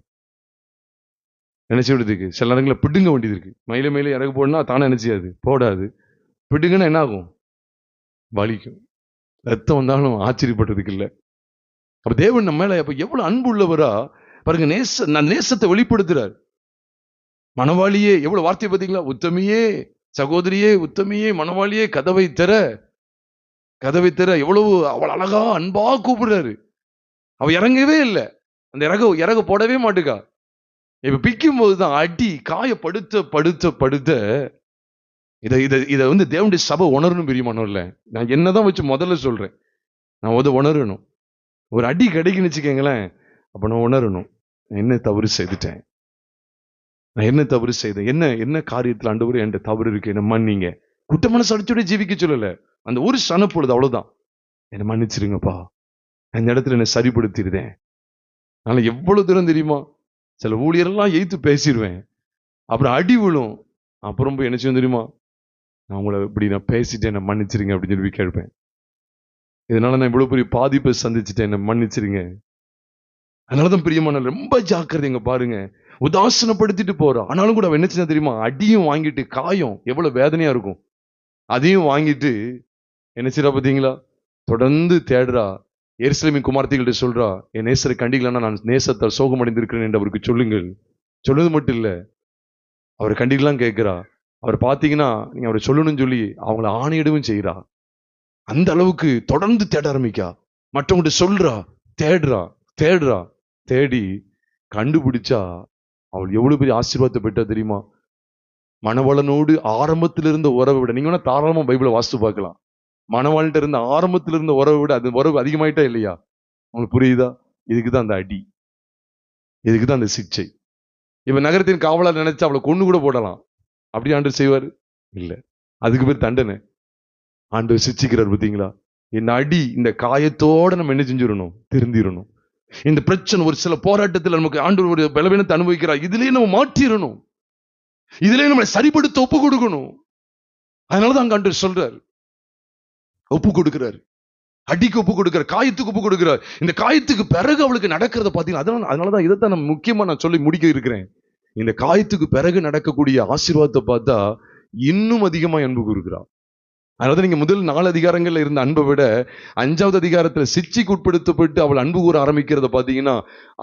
என்ன செய்யறதுக்கு சில நேரங்களில் பிடுங்க வேண்டியது இருக்கு. மயிலே மயிலே இறகு போடனா தானே என்ன செய்யாது, போடாது. பிடுங்கன்னா என்ன ஆகும்? வலிக்கும். ரத்தம் வந்தாலும் ஆச்சரியப்பட்டதுக்கு இல்லை. அப்ப தேவன் நம்ம மேல அப்ப எவ்வளவு அன்பு உள்ளவரா பாருங்க. நேசத்தை வெளிப்படுத்துறார். மணவாளியே, எவ்வளவு வார்த்தை பார்த்தீங்களா? உத்தமியே, சகோதரியே, உத்தமியே, மணவாளியே, கதவை திற, கதவை திற. எவ்வளவு அவள் அழகா அன்பா கூப்பிடுறாரு. அவ இறங்கவே இல்லை. அந்த இறக போடவே மாட்டுக்கா. இப்ப பிக்கும் போதுதான் அடி காயப்படுத்த படுத்த படுத்த இதை வந்து தேவனுடைய சபை உணரணும் பிரியமானோர்ல. நான் என்னதான் வச்சு முதல்ல சொல்றேன், நான் உணரணும். ஒரு அடி கிடைக்குன்னு வச்சுக்கங்களேன், அப்ப நான் உணரணும், என்ன தவறு செய்துட்டேன், நான் என்ன தவறு செய்தேன், என்ன காரியத்தில் ஆண்டவரே என்ற தவறு இருக்கு, என்ன மன்னிங்க. குட்ட மனசு அடிச்சோட ஜீவிக்க சொல்லல, அந்த ஒரு சனப்பொழுது அவ்வளவுதான், என்ன மன்னிச்சிருங்கப்பா, அந்த இடத்துல என்ன சரிப்படுத்திடுதேன். அதனால எவ்வளவு தூரம் தெரியுமா, சில ஊழியரெல்லாம் எய்த்து பேசிடுவேன், அப்புறம் அடி விழும், அப்புறம் போய் என்ன செய்யும் தெரியுமா, நான் உங்களை இப்படி நான் பேசிட்டேன், என்ன மன்னிச்சிருங்க அப்படின்னு சொல்லி கேட்பேன். இதனால நான் இவ்வளவு பெரிய பாதிப்பை சந்திச்சுட்டேன், என்ன மன்னிச்சிருங்க. அதனாலதான் பிரியமான ரொம்ப ஜாக்கிரதைங்க பாருங்க. உதாசனப்படுத்திட்டு போறா, ஆனாலும் கூட அவ என்ன செஞ்சா தெரியுமா, அடியும் வாங்கிட்டு, காயம் எவ்வளவு வேதனையா இருக்கும் அதையும் வாங்கிட்டு என்ன செய்யறா பார்த்தீங்களா, தொடர்ந்து தேடுறா. எருசலேமின் குமார்த்திகள்ட்ட சொல்றா, என் நேசரை கண்டிக்கலன்னா நான் நேசத்தால் சோகம் அடைந்திருக்கிறேன் என்று அவருக்கு சொல்லுங்கள். சொல்லுது மட்டும் இல்ல, அவரை கண்டிக்கலாம் கேட்கிறா. அவர் பார்த்தீங்கன்னா நீங்க அவரை சொல்லணும்னு சொல்லி அவங்கள ஆணையிடவும் செய்யறா. அந்த அளவுக்கு தொடர்ந்து தேட ஆரம்பிக்கா. மற்றவங்கள்ட்ட சொல்றா, தேடுறா தேடுறா. தேடி கண்டுபிடிச்சா அவள் எவ்வளவு பெரிய ஆசீர்வாதத்தை பெற்றா தெரியுமா? மணவாளனோடு ஆரம்பத்தில் இருந்த உறவை விட, நீங்க வேணா தாராளமா பைபிளை வாசித்து பார்க்கலாம், மணவாளன்ட்ட இருந்த ஆரம்பத்தில் இருந்த உறவை விட அது உறவு அதிகமாயிட்டா இல்லையா? உங்களுக்கு புரியுதா? இதுக்குதான் அந்த அடி, இதுக்குதான் அந்த சிக்ஷை. இப்ப நகரத்தின் காவலர் நினைச்சா அவளை கொண்டு கூட போடலாம். அப்படி ஆண்டவர் செய்வார் இல்ல, அதுக்கு பேர் தண்டனை. ஆண்டவர் சிச்சிக்கிறார் பார்த்தீங்களா? இந்த அடி, இந்த காயத்தோட நம்ம என்ன செஞ்சிடணும், திருந்திடணும். இந்த பிரச்சனை ஒரு சில போராட்டத்தில் நமக்கு ஆண்டவர் ஒரு பலவீனத்தை அனுபவிக்கிறார், இதுலயே நம்ம மாற்றிடணும், இதுலயே நம்ம சரிப்படுத்த ஒப்பு கொடுக்கணும். அதனாலதான் அங்க ஆண்டவர் சொல்றார், ஒப்பு கொடுக்கிறார், அடிக்கு ஒப்பு கொடுக்கிறார், காயத்துக்கு ஒப்பு கொடுக்கிறார். இந்த காயத்துக்கு பிறகு அவளுக்கு நடக்கிறத பாத்தீங்கன்னா, அதனாலதான் இதைத்தான் நம்ம முக்கியமா நான் சொல்லி முடிக்க இருக்கிறேன். இந்த காயத்துக்கு பிறகு நடக்கக்கூடிய ஆசீர்வாதத்தை பார்த்தா இன்னும் அதிகமா அன்பு கூறுகிறார். அதனால நீங்க முதல் 4 அதிகாரங்கள்ல இருந்த அன்பை விட 5வது அதிகாரத்துல சிச்சைக்கு உட்படுத்தப்பட்டு அவள் அன்பு கூற ஆரம்பிக்கிறத பாத்தீங்கன்னா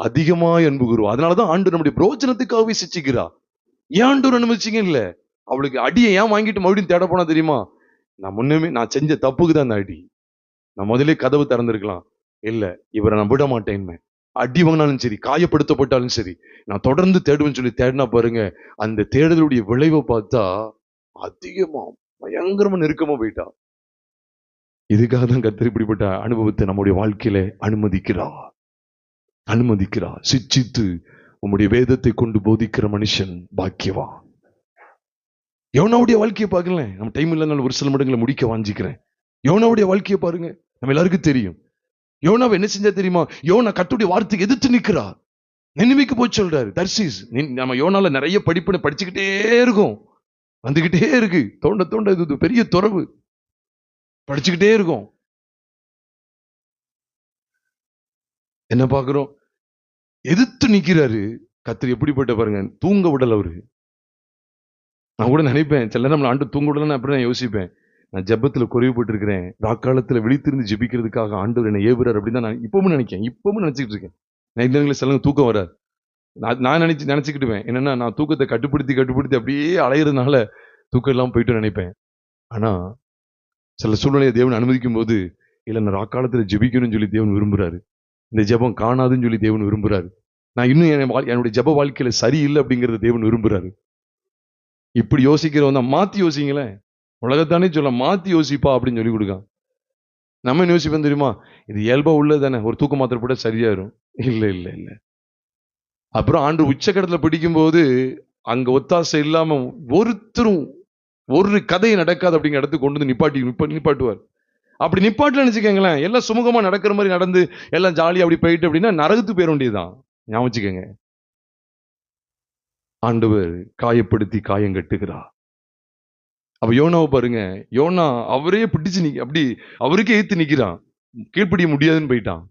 அதிகமாய் அன்பு கூறுவா. அதனாலதான் ஆண்டு நம்முடைய பிரோஜனத்துக்காகவே சிச்சிக்கிறா. ஏன் ஆண்டவர் அனுமதிச்சீங்க? இல்ல, அவளுக்கு அடியை ஏன் வாங்கிட்டு மறுபடியும் தேட போனா தெரியுமா? நான் செஞ்ச தப்புக்கு தான் அந்த அடி. நான் முதலே கதவு திறந்திருக்கலாம். இல்ல, இவரை நான் விட மாட்டேன். அடி வாங்கினாலும் சரி, காயப்படுத்தப்பட்டாலும் சரி, நான் தொடர்ந்து தேடுவேன்னு சொல்லி தேடினா பாருங்க, அந்த தேடுதலுடைய விளைவை பார்த்தா அதிகமா பயங்கரமா நெருக்கமா போயிட்டா. இதுக்காக தான் கர்த்தர் இப்படிப்பட்ட அனுபவத்தை நம்முடைய வாழ்க்கையில அனுமதிக்கிறார். சிச்சித்து உம்முடைய வேதத்தை கொண்டு போதிக்கிற மனுஷன் பாக்கியவான். யோனாவுடைய வாழ்க்கையை பார்க்கல, நம்ம டைம் இல்லைனாலும் ஒரு சில மடங்களை முடிக்க வாஞ்சிக்கிறேன். யோனாவுடைய வாழ்க்கையை பாருங்க, நம்ம எல்லாருக்கும் தெரியும். யோனாவை என்ன செஞ்சா தெரியுமா? யோனா கர்த்தருடைய வார்த்தைக்கு எதிர்த்து நிற்கிறார். நினைவுக்கு போய் சொல்றாரு, தர்சீஸ். நம்ம யோனால நிறைய படிப்புன்னு படிச்சுக்கிட்டே இருக்கும், வந்துகிட்டே இருக்கு. தோண்ட தோண்ட இது பெரிய துறவு, படிச்சுக்கிட்டே இருக்கும். என்ன பாக்குறோம்? எதிர்த்து நிக்கிறாரு. கர்த்தர் எப்படிப்பட்ட பாருங்க, தூங்க விடல அவரு. நான் கூட நினைப்பேன், சில நேரம் ஆண்டு தூங்க விடலன்னு அப்படி நான் யோசிப்பேன். நான் ஜெபத்துல குறைவுபட்டு இருக்கிறேன், ராக்காலத்துல விழித்திருந்து ஜெபிக்கிறதுக்காக ஆண்டவர் என்னை ஏவுறார் அப்படின்னு தான் நான் இப்பவும் நினைச்சிட்டு இருக்கேன். நைட்ல சில தூக்கம் வராது. நான் நினைச்சுக்கிட்டுவேன் என்னன்னா, நான் தூக்கத்தை கட்டுப்படுத்தி அப்படியே அலையிறதுனால தூக்கம் எல்லாம் போயிட்டு நினைப்பேன். ஆனா சில சூழ்நிலையை தேவன் அனுமதிக்கும் போது, இல்ல நான் ராக்காலத்துல ஜெபிக்கணும்னு சொல்லி தேவன் விரும்புறாரு. இந்த ஜெபம் காணாதுன்னு சொல்லி தேவன் விரும்புறாரு. நான் இன்னும் என்னுடைய ஜெப வாழ்க்கையில சரியில்லை அப்படிங்கறத தேவன் விரும்புறாரு. இப்படி யோசிக்கிறவன் தான் மாத்தி யோசிங்களேன். உலகத்தானே சொல்ல மாத்தி யோசிப்பா அப்படின்னு சொல்லி கொடுக்கான். நம்ம என்ன யோசிப்போம் தெரியுமா? இது இயல்பா உள்ளதானே, ஒரு தூக்க மாத்திரை போட சரியாயிரும். இல்ல இல்ல இல்ல. அப்புறம் ஆண்டு உச்சக்கடத்துல பிடிக்கும் போது அங்க ஒத்தாசை இல்லாம ஒருத்தரும் ஒரு கதை நடக்காது அப்படிங்கிற இடத்துக்கு கொண்டு வந்து நிப்பாட்டுவார். அப்படி நிப்பாட்டல நினைச்சுக்கங்களேன், எல்லாம் சுமூகமா நடக்கிற மாதிரி நடந்து எல்லாம் ஜாலியா அப்படி போயிட்டு அப்படின்னா நரகத்துக்கு போயிட வேண்டியதுதான். ஞாபகம் வச்சுக்கங்க. ஆண்டவர் காயப்படுத்தி காயம் கட்டுகிறார். அப்ப யோனாவை பாருங்க, யோனா அவரே பிடிச்சு அப்படி அவருக்கே ஏத்து நிக்கிறான், கீழ்ப்படிய முடியாதுன்னு போயிட்டான்.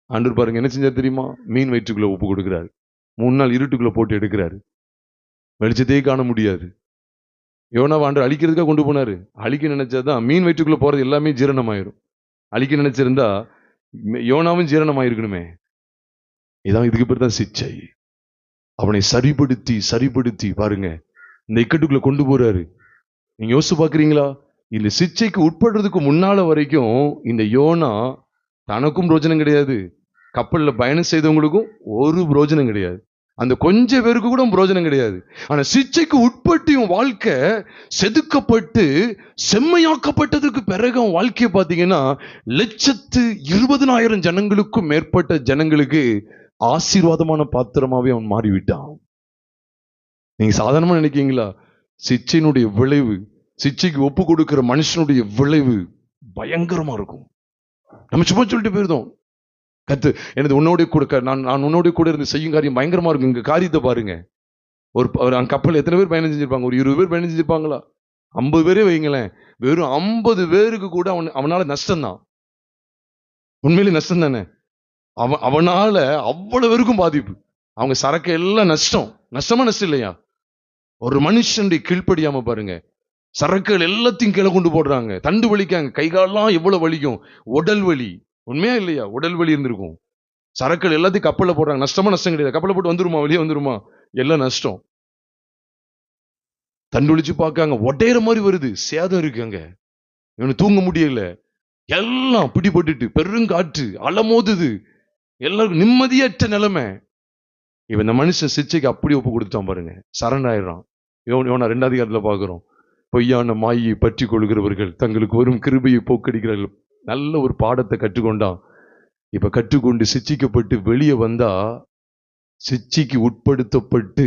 ஆண்டவர் பாருங்க என்ன செஞ்சா தெரியுமா? மீன் வயிற்றுக்குள்ள உப்பு கொடுக்கிறாரு. 3 நாள் இருட்டுக்குள்ள போட்டு எடுக்கிறாரு. வெளிச்சத்தையே காண முடியாது. யோனாவை ஆண்டவர் அழிக்கிறதுக்காக கொண்டு போனாரு. அழிக்க நினைச்சாதான் மீன் வயிற்றுக்குள்ள போறது எல்லாமே ஜீரணமாயிரும். அழிக்க நினைச்சிருந்தா யோனாவும் ஜீரணமாயிருக்கணுமே. இதான் இதுக்கு பேர் தான் சிச்சை. அவனை சரிப்படுத்தி பாருங்க இந்த இக்கட்டுக்குள்ள கொண்டு போறாரு. நீங்க யோசிச்சு பாக்குறீங்களா? இந்த சிச்சைக்கு உட்படுறதுக்கு முன்னால வரைக்கும் இந்த யோனா தனக்கும் பிரோஜனம் கிடையாது, கப்பல்ல பயணம் செய்தவங்களுக்கும் ஒரு பிரோஜனம் கிடையாது, அந்த கொஞ்ச பேருக்கு கூட பிரோஜனம் கிடையாது. ஆனா சிச்சைக்கு உட்பட்டு இவன் வாழ்க்கை செதுக்கப்பட்டு செம்மையாக்கப்பட்டதுக்கு பிறகு அவன் வாழ்க்கையை பார்த்தீங்கன்னா 120,000 ஜனங்களுக்கும் மேற்பட்ட ஜனங்களுக்கு ஆசீர்வாதமான பாத்திரமாவே அவன் மாறிவிட்டான். நீங்க சாதாரணமா நினைக்கிறீங்களா? சிச்சையினுடைய விளைவு, சிச்சைக்கு ஒப்பு கொடுக்கிற மனுஷனுடைய விளைவு பயங்கரமா இருக்கும். நம்ம சும்மா சொல்லிட்டு போயிருந்தோம், கத்து எனது உன்னோட கூட நான் உன்னோட கூட இருந்து செய்யும் காரியம் பயங்கரமா இருக்கும். இங்க காரியத்தை பாருங்க. ஒரு கப்பல் எத்தனை பேர் பயணம் செஞ்சிருப்பாங்க? ஒரு 20 பேர் பயணம் செஞ்சிருப்பாங்களா? 50 பேரே வைங்களேன். வெறும் 50 பேருக்கு கூட அவனால நஷ்டம் தான். உண்மையிலே நஷ்டம் தானே. அவனால அவ்வளவு பேருக்கும் பாதிப்பு. அவங்க சரக்கு எல்லாம் நஷ்டமா நஷ்டம் இல்லையா? ஒரு மனுஷனுடைய கீழ்ப்படியாம பாருங்க, சரக்குகள் எல்லாத்தையும் கீழே கொண்டு போடுறாங்க, தண்டு வலிக்காங்க, கை காலெல்லாம் எவ்வளவு வலிக்கும், உடல் வலி. உண்மையா இல்லையா? உடல் வலி இருந்திருக்கும். சரக்குகள் எல்லாத்தையும் கப்பல்ல போடுறாங்க. நஷ்டம் கிடையாது. கப்பலை போட்டு வந்துருமா, வெளியே வந்துருமா? எல்லாம் நஷ்டம். தண்டு வலிச்சு பார்க்காங்க, ஒட்டையிற மாதிரி வருது, சேதம் இருக்கு. அங்க இவனு தூங்க முடியல, எல்லாம் பிடிபட்டுட்டு பெருங்காற்று அலமோதுது, எல்லாருக்கும் நிம்மதியற்ற நிலைமை. இவன் இந்த மனுஷன் சிச்சைக்கு அப்படி ஒப்பு கொடுத்தான் பாருங்க, சரணாயிடுறான். யோனா 2ஆம் அதிகாரத்துல பாக்குறோம். பொய்யான மாயை பற்றி கொள்கிறவர்கள் தங்களுக்கு வரும் கிருபையை போக்கடிக்கிறார்கள். நல்ல ஒரு பாடத்தை கற்றுக்கொண்டான். இப்ப கற்றுக்கொண்டு சிச்சிக்கப்பட்டு வெளியே வந்தா, சிச்சைக்கு உட்படுத்தப்பட்டு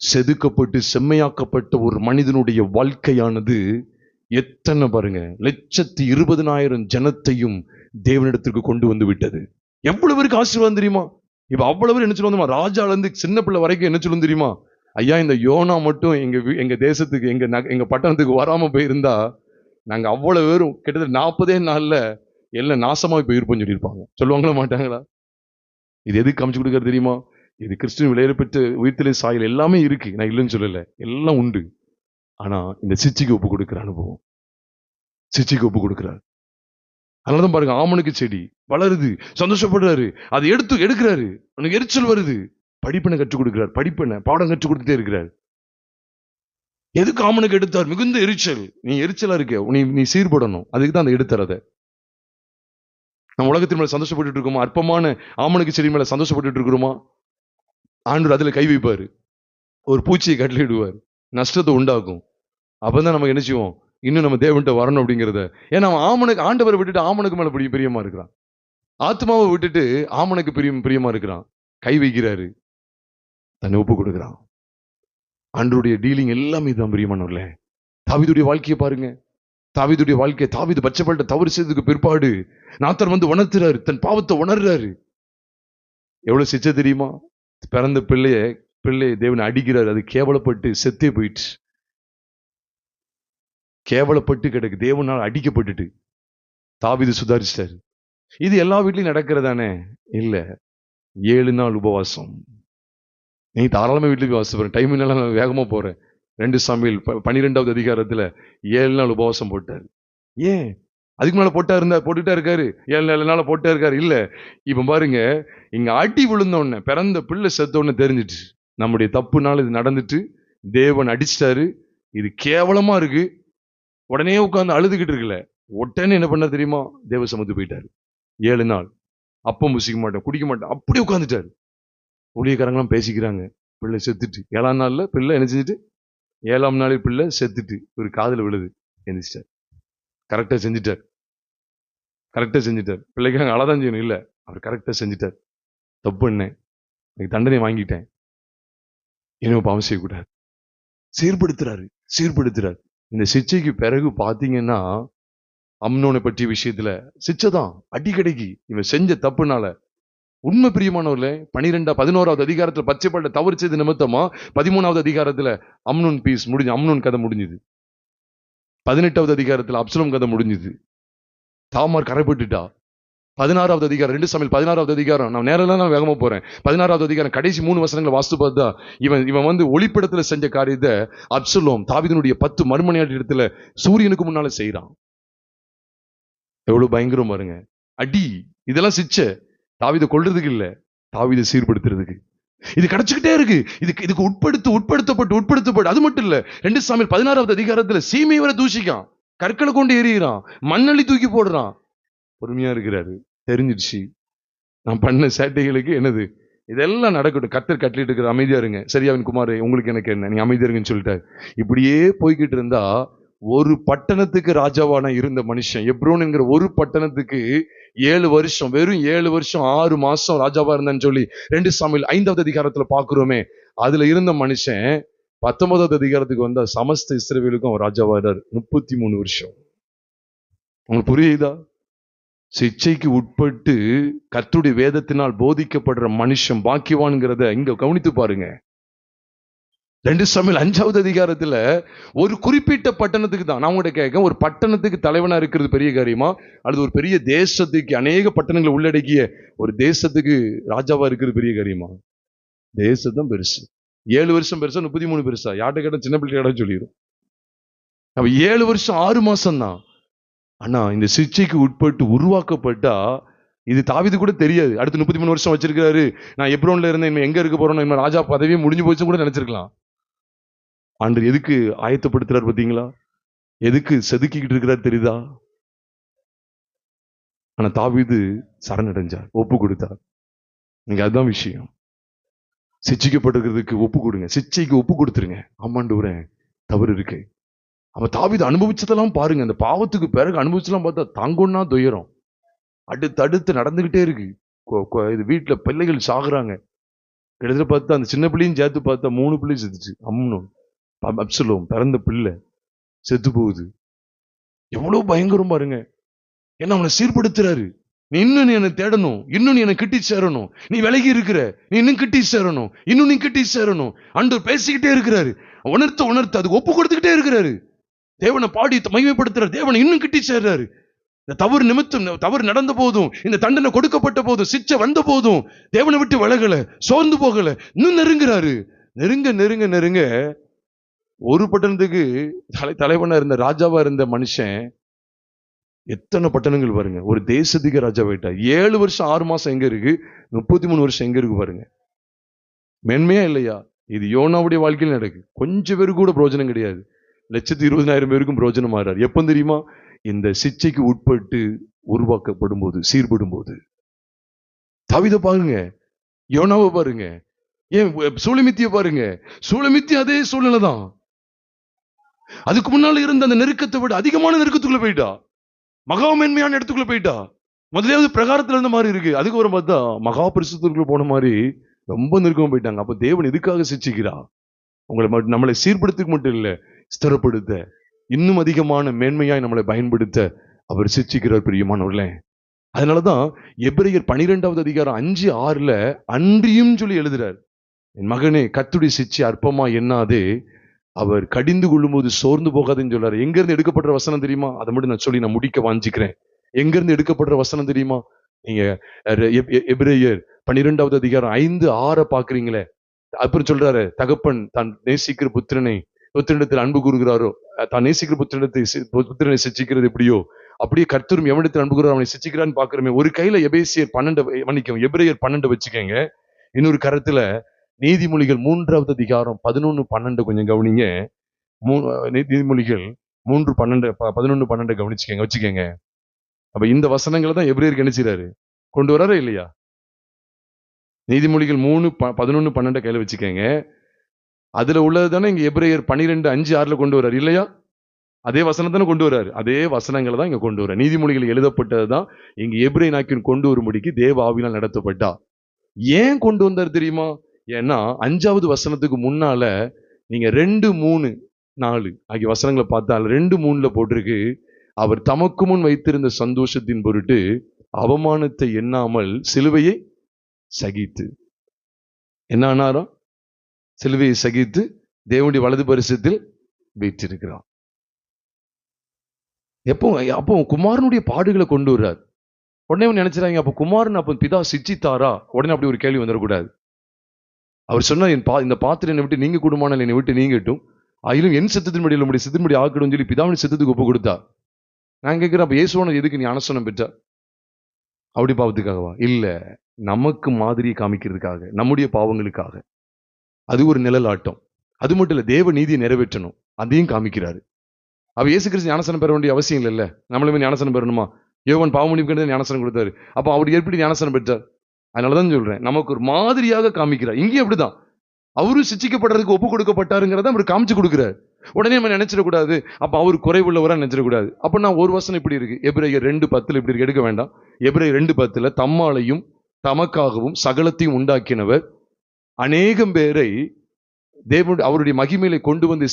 செதுக்கப்பட்டு செம்மையாக்கப்பட்ட ஒரு மனிதனுடைய வாழ்க்கையானது எத்தனை பாருங்க 120,000 ஜனத்தையும் தேவனிடத்திற்கு கொண்டு வந்து விட்டது. எவ்வளவு பேருக்கு ஆசீர்வாதம் தெரியுமா? இப்ப அவ்வளவு பேர் என்ன சொல்லுவோம்? ராஜால இருந்து சின்ன பிள்ளை வரைக்கும் என்ன சொல்லும் தெரியுமா? ஐயா, இந்த யோனா மட்டும் எங்க தேசத்துக்கு எங்க பட்டணத்துக்கு வராம போயிருந்தா நாங்க அவ்வளவு பேரும் கிட்டத்தட்ட 40 நாள்ல எல்லாம் நாசமா போயிருப்போம் சொல்லியிருப்பாங்க. சொல்லுவாங்களா மாட்டாங்களா? இது எதுக்கு காமிச்சு கொடுக்கறது தெரியுமா? இது கிறிஸ்துவின் விளையாட பெற்ற உயிர்த்தெழு சாயல் எல்லாமே இருக்கு, நான் இல்லைன்னு சொல்லல, எல்லாம் உண்டு. ஆனா இந்த சிச்சைக்கு ஒப்பு கொடுக்கிற அனுபவம், சிச்சைக்கு ஒப்பு கொடுக்கிறார். அதனாலதான் பாருங்க, ஆமனுக்கு செடி வளருது, சந்தோஷப்படுறாரு, அதை எடுக்கிறாரு, உனக்கு எரிச்சல் வருது, படிப்பனை கற்றுக் கொடுக்கிறார், படிப்பனை பாடம் கற்றுக் கொடுத்துட்டே இருக்கிறார். எதுக்கு ஆமனுக்கு எடுத்தார்? மிகுந்த எரிச்சல். நீ எரிச்சலா இருக்க, நீ சீர்படணும், அதுக்கு தான் அந்த எடுத்தார். அதை நம்ம உலகத்தின் மேல சந்தோஷப்பட்டு இருக்கோமா? அற்பமான ஆமனுக்கு செடி மேல சந்தோஷப்பட்டு இருக்கிறோமா? ஆண்டவர் அதுல கை வைப்பாரு, ஒரு பூச்சியை கட்டளையிடுவார், நஷ்டத்தை உண்டாக்கும். அப்பதான் நமக்கு என்ன செய்வோம்? இன்னும் நம்ம தேவன்கிட்ட வரணும் அப்படிங்கிறத. ஏன்னா அவன் ஆமனுக்கு, ஆண்டவரை விட்டுட்டு ஆமனுக்கு மேல பிரியமா இருக்கிறான். ஆத்மாவை விட்டுட்டு ஆமனுக்கு பிரியமா இருக்கிறான். கை வைக்கிறாரு, தன்னை ஒப்பு கொடுக்கிறான். ஆண்டவருடைய டீலிங் எல்லாமே தான் பிரியமானவர்களே. தாவீதுடைய வாழ்க்கையை பாருங்க. தாவீதுடைய வாழ்க்கை, தாவீது பச்சைப்பட்ட தவறு செய்ததுக்கு பிற்பாடு நாத்தார் வந்து உணர்த்துறாரு, தன் பாவத்தை உணர்றாரு. எவ்வளவு சிச்சை தெரியுமா? பிறந்த பிள்ளைய தேவனை அடிக்கிறாரு, அது கேவலப்பட்டு செத்தே போயிட்டு, கேவலப்பட்டு கிடக்கு, தேவனால் அடிக்கப்பட்டுட்டு. தாவீது சுதாரிச்சிட்டாரு. இது எல்லா வீட்லயும் நடக்கிறதானே? இல்ல. 7 நாள் உபவாசம். நீ தாராளமா வீட்டுல போய் வாசிப்பேன், டைம் என்னால நான் வேகமா போறேன். 2 சாமுவேல் 12வது அதிகாரத்துல 7 நாள் உபவாசம் போட்டார். ஏன்? அதுக்கு மேல போட்டுட்டா இருக்காரு, 7 நாள் போட்டா இருக்காரு. இல்ல, இப்ப பாருங்க, இங்க அடி விழுந்த உடனே, பிறந்த பிள்ளை செத்த உடனே தெரிஞ்சிட்டு, நம்முடைய தப்புனால இது நடந்துட்டு, தேவன் அடிச்சிட்டாரு, இது கேவலமா இருக்கு. உடனே உட்கார்ந்து அழுதுகிட்டு இருக்குல்ல, உடனே என்ன பண்ண தெரியுமா? தேவ சமத்து போயிட்டாரு. 7 நாள் அப்பம் புசிக்க மாட்டேன், குடிக்க மாட்டேன், அப்படியே உட்கார்ந்துட்டாரு. ஊழியக்காரங்களாம் பேசிக்கிறாங்க, பிள்ளை செத்துட்டு. 7ஆம் நாள்ல பிள்ளை என்ன செஞ்சுட்டு, 7ஆம் நாளில் பிள்ளை செத்துட்டு ஒரு காதுல விழுது, எந்திரிச்சிட்டார். கரெக்டா செஞ்சுட்டார், கரெக்டா செஞ்சுட்டார். பிள்ளைக்காக அழதான் செய்யணும், இல்ல, அவர் கரெக்டா செஞ்சுட்டார். தப்பு என்ன, எனக்கு தண்டனை வாங்கிட்டேன், இனிமே பாவம் செய்யக்கூடாது. சீர்படுத்துறாரு. இந்த சிச்சைக்கு பிறகு பாத்தீங்கன்னா, அம்னோனை பற்றிய விஷயத்துல சிச்சைதான், அடி கிடைக்கி, இவன் செஞ்ச தப்புனால. உண்மை பிரியமானவர்களே, 11வது அதிகாரத்துல பச்சைப்பட்ட தவறு செய்த நிமித்தமா 13வது அதிகாரத்துல அம்னோன் கதை முடிஞ்சது. 18வது அதிகாரத்துல அப்சலோம் கதை முடிஞ்சது. தாமார் கரைப்பட்டுட்டா. 16வது அதிகாரம், 2 சாமுவேல் 16வது அதிகாரம், நான் நேரம் வேகமா போறேன். 16வது அதிகாரம் கடைசி 3 வசனங்களை வாசித்து பார்த்தா, இவன் வந்து ஒளிப்படத்துல செஞ்ச காரியத்தை அப்சலோம் தாவீதினுடைய 10 மறுமணியாட்டு இடத்துல சூரியனுக்கு முன்னால செய்யறான். எவ்வளவு பயங்கரம் பாருங்க. அடி, இதெல்லாம் சிச்சை. தாவீதை கொல்றதுக்கு இல்ல, தாவீதை சீர்படுத்துறதுக்கு. இது கிடைச்சுக்கிட்டே இருக்கு. இதுக்கு உட்படுத்தப்பட்டு அது மட்டும் இல்ல, 2 சாமுவேல் 16வது அதிகாரத்துல சீமை வரை தூஷிக்கான், கற்களை கொண்டு எறிகிறான், மண்ணள்ளி தூக்கி போடுறான். பொறுமையா இருக்கிறாரு. தெரிஞ்சிடுச்சு, நான் பண்ண சேட்டைகளுக்கு என்னது, இதெல்லாம் நடக்கட்டும், கர்த்தர் கட்டளையிட்டு இருக்கிற, அமைதியா இருங்க. சரியாவின் குமாரே, உங்களுக்கு எனக்கு என்ன, நீங்க அமைதியா இருங்கன்னு சொல்லிட்டாரு. இப்படியே போய்கிட்டு இருந்தா, ஒரு பட்டணத்துக்கு ராஜாவான இருந்த மனுஷன், எப்ரோன் என்கிற ஒரு பட்டணத்துக்கு 7 வருஷம், வெறும் 7 வருஷம் 6 மாசம் ராஜாவா இருந்தான்னு சொல்லி 2 சாமுவேல் 5வது அதிகாரத்துல பாக்குறோமே. அதுல இருந்த மனுஷன் 19வது அதிகாரத்துக்கு வந்தா சமஸ்த இஸ்ரவேலுக்கும் அவர் ராஜாவா இருந்தார். 33 வருஷம். உங்களுக்கு புரியுதா? சிச்சைக்கு உட்பட்டு கர்த்தருடைய வேதத்தினால் போதிக்கப்படுற மனுஷன் பாக்கியவான்கிறத இங்க கவனித்து பாருங்க. 2 சாமுவேல் 5வது அதிகாரத்துல ஒரு குறிப்பிட்ட பட்டணத்துக்கு தான் நான் உங்கள்கிட்ட கேட்க, ஒரு பட்டணத்துக்கு தலைவனா இருக்கிறது பெரிய காரியமா, அல்லது ஒரு பெரிய தேசத்துக்கு, அநேக பட்டணங்களை உள்ளடக்கிய ஒரு தேசத்துக்கு ராஜாவா இருக்கிறது பெரிய காரியமா? தேசம் பெருசு. 7 வருஷம் பெருசா, 33 பெருசா? யார்கிட்ட கேட்ட, சின்ன பிள்ளை கேட்ட சொல்லிடும். அப்ப 7 வருஷம் 6 மாசம் தான். ஆனா இந்த சிச்சைக்கு உட்பட்டு உருவாக்கப்பட்டா, இது தாவீது கூட தெரியாது. அடுத்து 33 வருஷம் வச்சிருக்காரு. நான் எப்ரோன்ல இருந்தேன், எங்க இருக்க போறோம், ராஜா பதவியே முடிஞ்சு போச்சு கூட நினைச்சிருக்கலாம். ஆண்டவர் எதுக்கு ஆயத்தப்படுத்துறாரு பாத்தீங்களா? எதுக்கு செதுக்கிட்டு இருக்கிறார் தெரியுதா? ஆனா தாவீது சரணடைஞ்சார், ஒப்பு கொடுத்தார். நீங்க அதுதான் விஷயம். சிச்சைக்கப்பட்டிருக்கிறதுக்கு ஒப்பு கொடுங்க, சிச்சைக்கு ஒப்பு கொடுத்துருங்க. ஆமாண்டவரே, தவறு இருக்கு. அவன் தாவீது அனுபவிச்சதெல்லாம் பாருங்க. அந்த பாவத்துக்கு பிறகு அனுபவிச்செல்லாம் பார்த்தா தாங்கொன்னா துயரம் அடுத்து நடந்துகிட்டே இருக்கு. இது வீட்டுல பிள்ளைகள் சாகுறாங்க. கிட்டத்தட்ட பார்த்தா அந்த சின்ன பிள்ளையும் சேர்த்து பார்த்தா 3 பிள்ளை செத்துச்சு. அம்னோன், அப்சலோம், பிறந்த பிள்ளை செத்து போகுது. எவ்வளவு பயங்கரம் பாருங்க. ஏன்னா அவனை சீர்படுத்துறாரு. நீ இன்னும் என்னை தேடணும், இன்னும் நீ என்னை கிட்டி சேரணும், நீ விலகி இருக்கிற, நீ இன்னும் கிட்டி சேரணும், இன்னும் நீ கிட்டி சேரணும். ஆண்டவர் பேசிக்கிட்டே இருக்கிறாரு, உணர்த்த அதுக்கு ஒப்பு கொடுத்துக்கிட்டே இருக்கிறாரு. தேவனை பாடி மகிமைப்படுத்துறாரு, தேவனை இன்னும் கிட்டி சேர்றாரு. இந்த தவறு நிமித்தம், தவறு நடந்த போதும், இந்த தண்டனை கொடுக்கப்பட்ட போதும், சிச்சை வந்த போதும் தேவனை விட்டு விலகல, சோர்ந்து போகல, இன்னும் நெருங்குறாரு. நெருங்க ஒரு பட்டணத்துக்கு தலைவனா இருந்த, ராஜாவா இருந்த மனுஷன் எத்தனை பட்டணங்கள் பாருங்க. ஒரு தேசத்துக்கு ராஜா போயிட்டா. 7 வருஷம் 6 மாசம் எங்க இருக்கு, 33 வருஷம் எங்க இருக்கு பாருங்க. மேன்மையா இல்லையா? இது யோனாவுடைய வாழ்க்கையில் நடக்கு. கொஞ்சம் பேருக்கு கூட பிரயோஜனம் கிடையாது. 120,000 பேருக்கும் பிரயோஜனம் ஆறார். எப்ப தெரியுமா? இந்த சிச்சைக்கு உட்பட்டு உருவாக்கப்படும் போது, சீர்படும் போது. தாவீதை பாருங்க, யோனாவை பாருங்க, ஏன் சூலமித்திய பாருங்க. சூலமித்தி அதே சூழ்நிலை தான். அதுக்கு முன்னால இருந்த அந்த நெருக்கத்தை விட அதிகமான நெருக்கத்துக்குள்ள போயிட்டா. மகா மேன்மையான இடத்துக்குள்ள போயிட்டா. முதலாவது பிரகாரத்துல இருந்த மாதிரி இருக்கு. அதுக்கு ஒரு பார்த்தா மகா பரிசுத்தத்துக்குள்ள போன மாதிரி ரொம்ப நெருக்கமா போயிட்டாங்க. அப்ப தேவன் எதுக்காக சிச்சிக்கிறா? நம்மளை சீர்படுத்த மட்டும் இல்ல, ஸ்திரப்படுத்த, இன்னும் அதிகமான மேன்மையாய் நம்மளை பயன்படுத்த அவர் சிச்சிக்கிறார் பிரியமானவர்களே. அதனாலதான் எபிரேயர் 12வது அதிகாரம் 5:6 அன்றியும் சொல்லி எழுதுறார். என் மகனே, கர்த்தருடைய சிச்சை அற்பமா எண்ணாதே, அவர் கடிந்து கொள்ளும்போது சோர்ந்து போகாதுன்னு சொல்றாரு. எங்க இருந்து எடுக்கப்படுற வசனம் தெரியுமா? அதை மட்டும் நான் சொல்லி நான் முடிக்க வாஞ்சிக்கிறேன். எங்க இருந்து எடுக்கப்படுற வசனம் தெரியுமா? நீங்க எபிரேயர் 12வது அதிகாரம் 5:6 பாக்குறீங்களே. அப்புறம் சொல்றாரு, தகப்பன் தான் நேசிக்கிற புத்திரனிடத்தில் அன்பு கூறுகிறாரோ, தான் நேசிக்கிற புத்திரனை சிச்சிக்கிறது எப்படியோ, அப்படியே கர்த்தரும் எவனிடத்தில் அன்பு கூறுகிறாரோ அவனை சிச்சிக்கிறான்னு பாக்குறமே. ஒரு கையில எபிரேயர் 12 வச்சுக்கோங்க, இன்னொரு கரத்துல நீதிமொழிகள் 3வது அதிகாரம் 11, 12 கொஞ்சம் கவனிங்க. நீதிமொழிகள் 3, 12, 11, 12 கவனிச்சுக்கங்க, வச்சுக்கோங்க. அப்ப இந்த வசனங்களை தான் எபிரேயருக்கு என்ன செய்றாரு? கொண்டு வராரா இல்லையா? நீதிமொழிகள் 3, 11, 12 கையில வச்சுக்கோங்க. அதுல உள்ளது தானே இங்க எபிரேயர் 12, 5, 6 கொண்டு வர்றாரு இல்லையா? அதே வசனத்தானே கொண்டு வர்றாரு. அதே வசனங்களை தான் இங்க கொண்டு வர்றாரு. நீதிமொழிகள் எழுதப்பட்டதுதான் இங்க எபிரேய நாக்கின் கொண்டு வரும்படிக்கு தேவ ஆவியினால் நடத்தப்பட்டா. ஏன் கொண்டு வந்தார் தெரியுமா? ஏன்னா 5வது வசனத்துக்கு முன்னால நீங்க 2, 3, 4 ஆகிய வசனங்களை பார்த்தால் 2, 3 போட்டிருக்கு, அவர் தமக்கு முன் வைத்திருந்த சந்தோஷத்தின் பொருட்டு அவமானத்தை எண்ணாமல் சிலுவையை சகித்து, என்ன ஆனாராம்? சிலுவையை சகித்து தேவனுடைய வலது பரிசத்தில் வீற்றிருக்கிறார். அப்போ குமாரனுடைய பாடுகளை கொண்டு வர்றார். உடனே நினைச்சாங்க, அப்ப குமாரன் அப்ப பிதா சிச்சித்தாரா? உடனே அப்படி ஒரு கேள்வி வந்துடக்கூடாது. அவர் சொன்னா, இந்த பாத்திரம் என்னை விட்டு நீங்க கூடுமானால் என்னை விட்டு நீங்கட்டும், அதிலும் என் சித்தத்தின் முடியல முடியும் சித்தத்தின் முடி ஆக்கணும் சொல்லி பிதாவின் சித்தத்துக்கு ஒப்பு கொடுத்தா. நான் கேட்கிறேன், அப்ப இயேசுவான எதுக்கு நீ அனசனம் பெற்ற? அப்படி பாவத்துக்காகவா? இல்ல, நமக்கு மாதிரி காமிக்கிறதுக்காக, நம்முடைய பாவங்களுக்காக. அது ஒரு நிழல் ஆட்டம். அது மட்டும் இல்ல, தேவ நீதியை நிறைவேற்றணும், அதையும் காமிக்கிறாரு. அவ இயேசு கிறிஸ்து ஞானசனம் பெற வேண்டிய அவசியம் இல்லைல்ல. நம்மளுமே ஞானசனம் பெறணுமா? யோவான் பாவமன்னிப்புக்கு ஞானசனம் கொடுத்தாரு. அப்ப அவர் எப்படி ஞானசனம் பெற்றார்? அதனாலதான் சொல்றேன், நமக்கு ஒரு மாதிரியாக காமிக்கிறார். இங்கே அப்படிதான், அவரும் சிச்சிக்கப்படுறதுக்கு ஒப்பு கொடுக்கப்பட்டாருங்கிறத அவர் காமிச்சு கொடுக்கிறார். உடனே நம்ம நினைச்சிடக்கூடாது, அப்ப அவர் குறைவுள்ளவரா நினைச்சிடக்கூடாது. அப்ப நான் ஒரு வசனம் இப்படி இருக்கு, எபிரேயர் 2:10 இப்படி இருக்கு, எடுக்க வேண்டாம். எபிரேயர் 2:10 தம்மாலையும் தமக்காகவும் சகலத்தையும் உண்டாக்கினவர் அநேகம் பேரை அவருடைய மகிமையில கொண்டு வந்து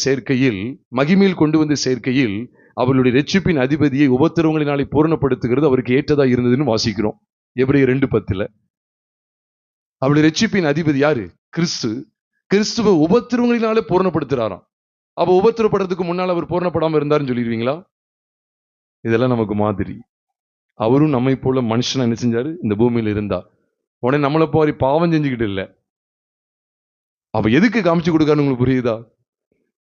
சேர்க்கையில் அவருடைய ரட்சிப்பின் அதிபதியை உபத்திரவங்களினாலே பூரணப்படுத்துகிறது அவருக்கு ஏற்றதா இருந்ததுன்னு வாசிக்கிறோம். எபிரேயர் 2:10 அவருடைய ரட்சிப்பின் அதிபதி யாரு? கிறிஸ்துவ உபத்திரவங்களினாலே பூரணப்படுத்துறாராம். அப்ப உபத்திரப்படுறதுக்கு முன்னால் அவர் பூரணப்படாம இருந்தாருன்னு சொல்லிடுவீங்களா? இதெல்லாம் நமக்கு மாதிரி. அவரும் நம்மை போல மனுஷனா என்ன செஞ்சாரு? இந்த பூமியில இருந்தா. உடனே நம்மளை போய் பாவம் செஞ்சுக்கிட்டு இல்ல. அப்ப எதுக்கு காமிச்சு கொடுக்காருன்னு உங்களுக்கு புரியுதா?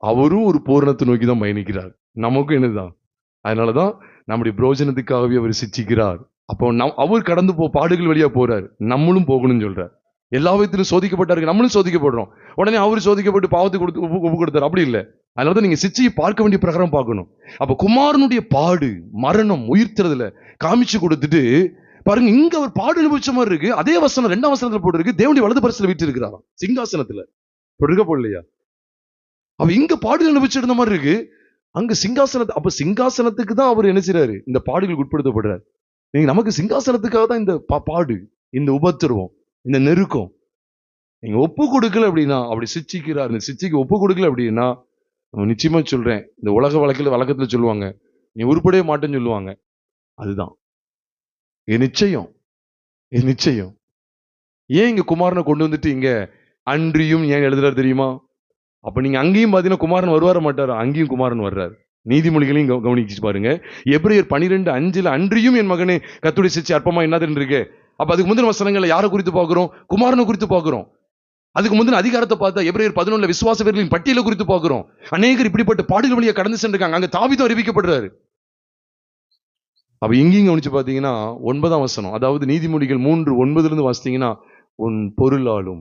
அவரும் ஒரு பூரணத்தை நோக்கி தான் பயணிக்கிறார். நமக்கும் என்னதான். அதனாலதான் நம்முடைய பிரோஜனத்துக்காகவே அவர் சிச்சிக்கிறார். அப்போ அவர் கடந்து பாடுகள் வழியா போறார், நம்மளும் போகணும்னு சொல்றார். எல்லா விதத்திலும் சோதிக்கப்பட்டாரு, நம்மளும் சோதிக்கப்படுறோம். உடனே அவர் சோதிக்கப்பட்டு பாவத்தை கொடுத்து ஒப்பு கொடுத்தாரு, அப்படி இல்லை. அதனாலதான் நீங்க சிச்சையை பார்க்க வேண்டிய பிரகாரம் பார்க்கணும். அப்ப குமாரனுடைய பாடு, மரணம், உயிர்த்தறதுல காமிச்சு கொடுத்துட்டு பாருங்க, இங்க அவர் பாடு அனுபவிச்ச மாதிரி இருக்கு. அதே வசனம் 2ஆம் வசனத்துல போட்டு இருக்கு, தேவனுடைய வலது பரிசுல வீட்டு இருக்கிறாராம், சிங்காசனத்துல இருக்க போடலையா? அவ இங்க பாடு அனுபவிச்சு இருந்த மாதிரி இருக்கு, அங்க சிங்காசனத்தை. அப்ப சிங்காசனத்துக்கு தான் அவர் என்ன செய்றாரு? இந்த பாடுகளுக்கு உட்படுத்தப்படுறாரு. நீங்க நமக்கு சிங்காசனத்துக்காக தான் இந்த பாடு, இந்த உபத்திரவம், இந்த நெருக்கம். நீங்க ஒப்பு கொடுக்கல அப்படின்னா, அப்படி சிச்சிக்கிறார், இந்த சிச்சிக்கு ஒப்பு கொடுக்கல அப்படின்னா, நிச்சயமா சொல்றேன், இந்த உலக வழக்கத்துல சொல்லுவாங்க, நீ உருப்படவே மாட்டேன்னு சொல்லுவாங்க. அதுதான் நிச்சயம். ஏன் இங்க குமாரனை கொண்டு வந்துட்டு இங்க அன்றியும் ஏன் எழுதுறாரு தெரியுமா? அப்ப நீங்க அங்கேயும் பாத்தீங்கன்னா குமாரன் வருவார மாட்டாரா? அங்கேயும் குமாரன் வர்றாரு. நீதிமொழிகளையும் கவனிச்சு பாருங்க. எபிரேயர் 12:5 அன்றியும் என் மகனே கர்த்தருடைய சிச்சை அற்பமா என்னதுன்னு இருக்கு. அப்ப அதுக்கு முந்தின வசனங்களை யாரை குறித்து பார்க்கிறோம்? குமாரனை குறித்து பார்க்கிறோம். அதுக்கு முந்தின அதிகாரத்தை பார்த்தா எபிரேயர் 11 விசுவாச வீரர்களின் பட்டியலை குறித்து பார்க்கிறோம். அநேகர் இப்படிப்பட்ட பாடுகள் வழியா கடந்து சென்றிருக்காங்க. அங்க தாவீதும் அறிவிக்கப்படுறாரு. அப்ப இங்கேயும் கவனிச்சு பாத்தீங்கன்னா 9ஆம் வசனம், அதாவது நீதிமொழிகள் 3:9 வாசித்தீங்கன்னா, உன் பொருளாலும்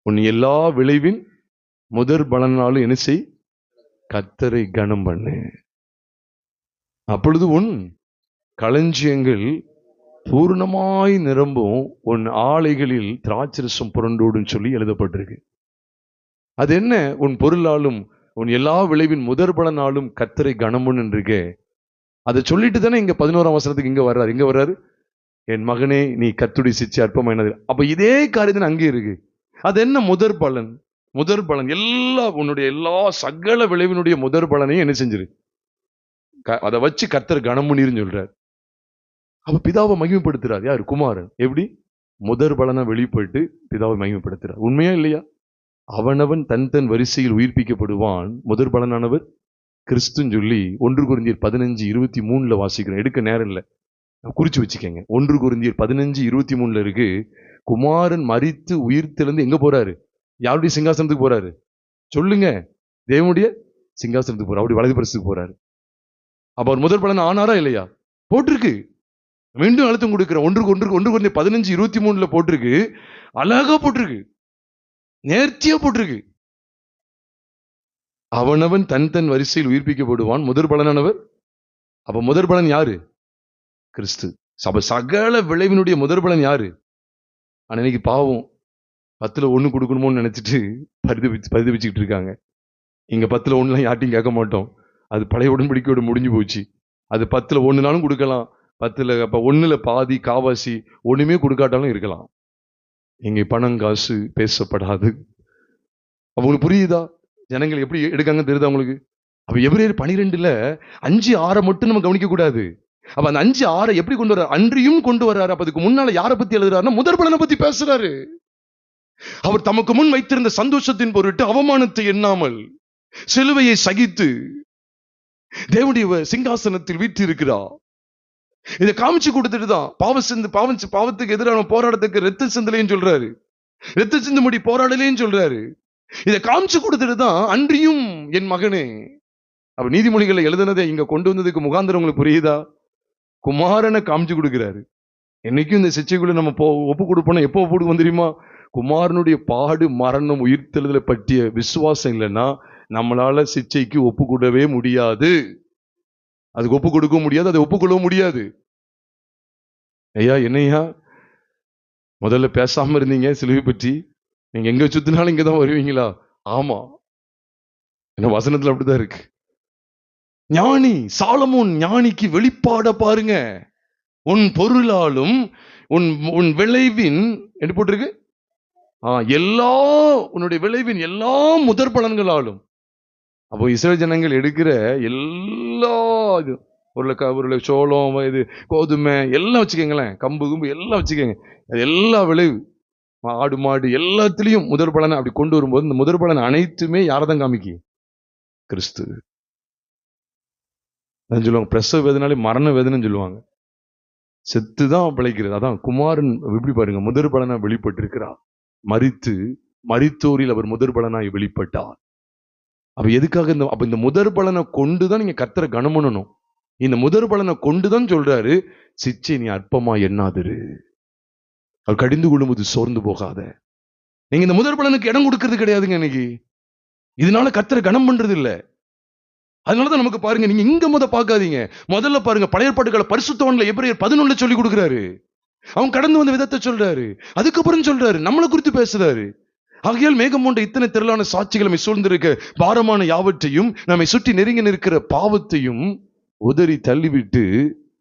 உன் எல்லா விளைவின் முதற் பலனாலும் என்ன செய்? கர்த்தரை கனம் பண்ணு. அப்பொழுது உன் களஞ்சியங்கள் பூர்ணமாய் நிரம்பும், உன் ஆலைகளில் திராட்சரசம் புரண்டோடும் சொல்லி எழுதப்பட்டிருக்கு. அது என்ன? உன் பொருளாலும் உன் எல்லா விளைவின் முதற் பலனாலும் கர்த்தரை கனம் பண்ணு இருக்கே. அதை சொல்லிட்டு தானே இங்க 11ஆம் வசனத்துக்கு இங்க வர்றாரு. இங்க வர்றாரு, என் மகனே நீ கர்த்தருடைய சிச்சை அற்பமானது. அப்ப இதே காரியத்தை அங்கே இருக்கு. அது என்ன? முதற் பலன். முதற் பலன் எல்லா உன்னுடைய எல்லா சகல விளைவினுடைய முதற் பலனையும் என்ன செஞ்சிரு? அதை வச்சு கர்த்தர் கனம் பண்ணிருன்னு சொல்றார். அப்ப பிதாவை மகிமைப்படுத்துறார் யார்? குமாரன். எப்படி? முதற் பலனை வெளிப்பட்டு பிதாவை மகிமைப்படுத்துறார். உண்மையா இல்லையா? அவனவன் தன் தன் வரிசையில் உயிர்ப்பிக்கப்படுவான். முதற் பலனானவர் கிறிஸ்துன்னு சொல்லி 1 கொரிந்தியர் 15:23 வாசிக்கிறேன். எடுக்க நேரம் இல்லை, குறிச்சு வச்சுக்கங்க. 1 கொரிந்தியர் 15:23 இருக்கு. குமாரன் மரித்து உயிர்த்தெழுந்து எங்க போறாரு? யாருடைய சிங்காசனத்துக்கு போறாரு? சொல்லுங்க. தேவனுடைய சிங்காசனத்துக்கு போறாரு. அப்படி வலது பரிசுக்கு போறாரு. அப்ப அவர் முதற் பலன் ஆனாரா இல்லையா? போட்டிருக்கு. மீண்டும் அழுத்தம் கொடுக்கிறேன். 1 கொரிந்தியர் 15:23 போட்டிருக்கு. அழகா போட்டிருக்கு, நேர்த்தியா போட்டிருக்கு. அவனவன் தன் தன் வரிசையில் உயிர்ப்பிக்கப்படுவான். முதற் பலனானவர். அப்ப முதற் பலன் யாரு? கிறிஸ்து. சகல விளைவினுடைய முதற் பலன் யாரு? அன்னைக்கு பாவம் 10ல் 1 கொடுக்கணுமோன்னு நினைச்சிட்டு பரிதபிச்சுக்கிட்டு இருக்காங்க. இங்க 10ல் 1 யார்ட்டையும் கேட்க மாட்டோம். அது பழைய உடன்படிக்கையோட முடிஞ்சு போச்சு. அது 10ல் 1 கொடுக்கலாம். 10ல் அப்ப 1ல் பாதி காவாசி ஒண்ணுமே கொடுக்காட்டாலும் இருக்கலாம். இங்க பணம் காசு பேசப்படாது. அவங்களுக்கு புரியுதா? ஜனங்கள் எப்படி எடுக்காங்க தெரியுதா உங்களுக்கு? அப்ப எபிரேயர் 12ல் 5:6 மட்டும் நம்ம கவனிக்க கூடாது. அப்ப அந்த 5:6 எப்படி கொண்டு வர்றாரு? அன்றியும் கொண்டு வர்றாரு. அப்ப அதுக்கு முன்னால யாரை பத்தி எழுதுறாருன்னா முதற் பலனை பத்தி பேசுறாரு. அவர் தமக்கு முன் வைத்திருந்த சந்தோஷத்தின் பொருட்டு அவமானத்தை எண்ணாமல் சிலுவையை சகித்து தேவனுடைய சிங்காசனத்தில் வீற்றிருக்கிறார். இதை காமிச்சு கொடுத்துட்டு தான் பாவத்துக்கு எதிரான போராட்டத்துக்கு ரத்த சிந்தலைன்னு சொல்றாரு. ரத்த சிந்தும்படி போராடலேன்னு சொல்றாரு. இதை காமிச்சு கொடுத்துட்டு தான் அன்றியும் என் மகனே. அப்ப நீதிமொழிகளை எழுதுனதை இங்க கொண்டு வந்ததுக்கு முகாந்திரம் உங்களுக்கு புரியுதா? குமாரனை காமிச்சு கொடுக்கிறாரு. என்னைக்கும் இந்த சிச்சைக்குள்ள நம்ம ஒப்பு கொடுப்போம். எப்போ ஒப்பு கொடுக்க தெரியுமா? குமாரனுடைய பாடு மரணம் உயிர்த்தெழுதலை பற்றிய விசுவாசம் இல்லைன்னா நம்மளால சிச்சைக்கு ஒப்பு கொடுக்கவே முடியாது. அதுக்கு ஒப்பு கொடுக்க முடியாது, அதை ஒப்புக்கொள்ள முடியாது. ஐயா என்னையா முதல்ல பேசாம இருந்தீங்க சிலுவை பற்றி, நீங்க எங்க சுத்தினாலும் இங்கதான் வருவீங்களா? ஆமா, என்ன வசனத்துல அப்படிதான் இருக்கு. ஞானி சாலமோன் ஞானிக்கு வெளிப்பாட பாருங்க. உன் பொருளாலும் உன் விளைவின் என்ன போட்டிருக்கு? எல்லா உன்னுடைய விளைவின் எல்லா முதற் பலன்களாலும். அப்போ இஸ்ரவேல் ஜனங்கள் எடுக்கிற எல்லா இது உருளை சோளம், இது கோதுமை எல்லாம் வச்சுக்கோங்களேன், கம்பு கும்பு எல்லாம் வச்சுக்கோங்க, எல்லா விளைவு ஆடு மாடு எல்லாத்துலயும் முதற் பலனை அப்படி கொண்டு வரும்போது இந்த முதற் பலன் அனைத்துமே யாரதான் காமிக்கி? கிறிஸ்து. சொல்லுவாங்க பிரசவ வேதனாலே மரண வேதனைன்னு சொல்லுவாங்க. செத்துதான் பிழைக்கிறது. அதான் குமாரன் எப்படி பாருங்க, முதற் பலனா வெளிப்பட்டு இருக்கிறார். மரித்தோரில் அவர் முதற் பலனாய் வெளிப்பட்டார். அப்ப எதுக்காக இந்த முதற் பலனை கொண்டுதான் நீங்க கர்த்தரை கனம் பண்ணணும். இந்த முதற் பலனை கொண்டுதான் சொல்றாரு, சிச்சை நீ அற்பமா எண்ணாதிரு, அவர் கடிந்து கொள்ளும்போது சோர்ந்து போகாத. நீங்க இந்த முதற் பலனுக்கு இடம் கொடுக்கறது கிடையாதுங்க இன்னைக்கு. இதனால கர்த்தரை கனம் பண்றது இல்ல. அதனாலதான் நமக்கு பாருங்க, நீங்க இங்க பார்க்காதீங்க, முதல்ல பாருங்க பழைய ஏற்பாட்டுல பரிசுத்தவான்ல எபிரேயர் 11 சொல்லி கொடுக்கிறாரு. அவன் கடந்து வந்த விதத்தை சொல்றாரு. அதுக்கப்புறம் சொல்றாரு, நம்மளை குறித்து பேசுறாரு. ஆகையால் மேகம் போன்ற இத்தனை திரளான சாட்சிகள் நம்மை சூழ்ந்திருக்க பாரமான யாவற்றையும் நம்மை சுற்றி நெருங்கி நிற்கிற பாவத்தையும் உதறி தள்ளிவிட்டு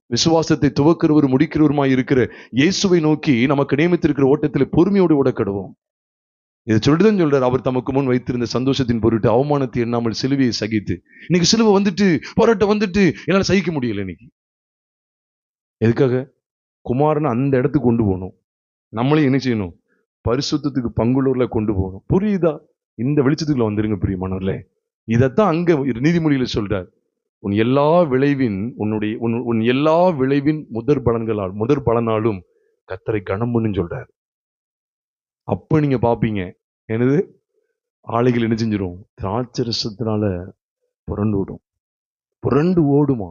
விசுவாசத்தை துவக்கிறவர் முடிக்கிறவருமாய் இருக்கிற இயேசுவை நோக்கி நமக்கு நியமித்திருக்கிற ஓட்டத்தில் பொறுமையோடு ஓடக்கடுவோம். இதை சொல்லிதான் சொல்றாரு, அவர் தமக்கு முன் வைத்திருந்த சந்தோஷத்தின் பொருட்டு அவமானத்தை எண்ணாமல் சிலுவையை சகித்து. இன்னைக்கு சிலுவை வந்துட்டு போராட்டம் வந்துட்டு என்னால சகிக்க முடியல. இன்னைக்கு எதுக்காக? குமாரனை அந்த இடத்துக்கு கொண்டு போகணும். நம்மளே என்ன செய்யணும்? பரிசுத்தத்துக்கு பங்குள்ளூர்ல கொண்டு போகணும். புரியுதா? இந்த வெளிச்சத்துக்குள்ள வந்துருங்க பிரியமானவர்களே. இதைத்தான் அங்க நீதிமொழியில சொல்றார், உன் எல்லா விளைவின் உன் எல்லா விளைவின் முதற் பலனாலும் கர்த்தரை கனம் பண்ணுன்னு சொல்றார். அப்ப நீங்க பாப்பீங்க, என்னது ஆலைகள் என்ன செஞ்சிடும்? திராட்சரசத்தினால புரண்டு ஓடுமா.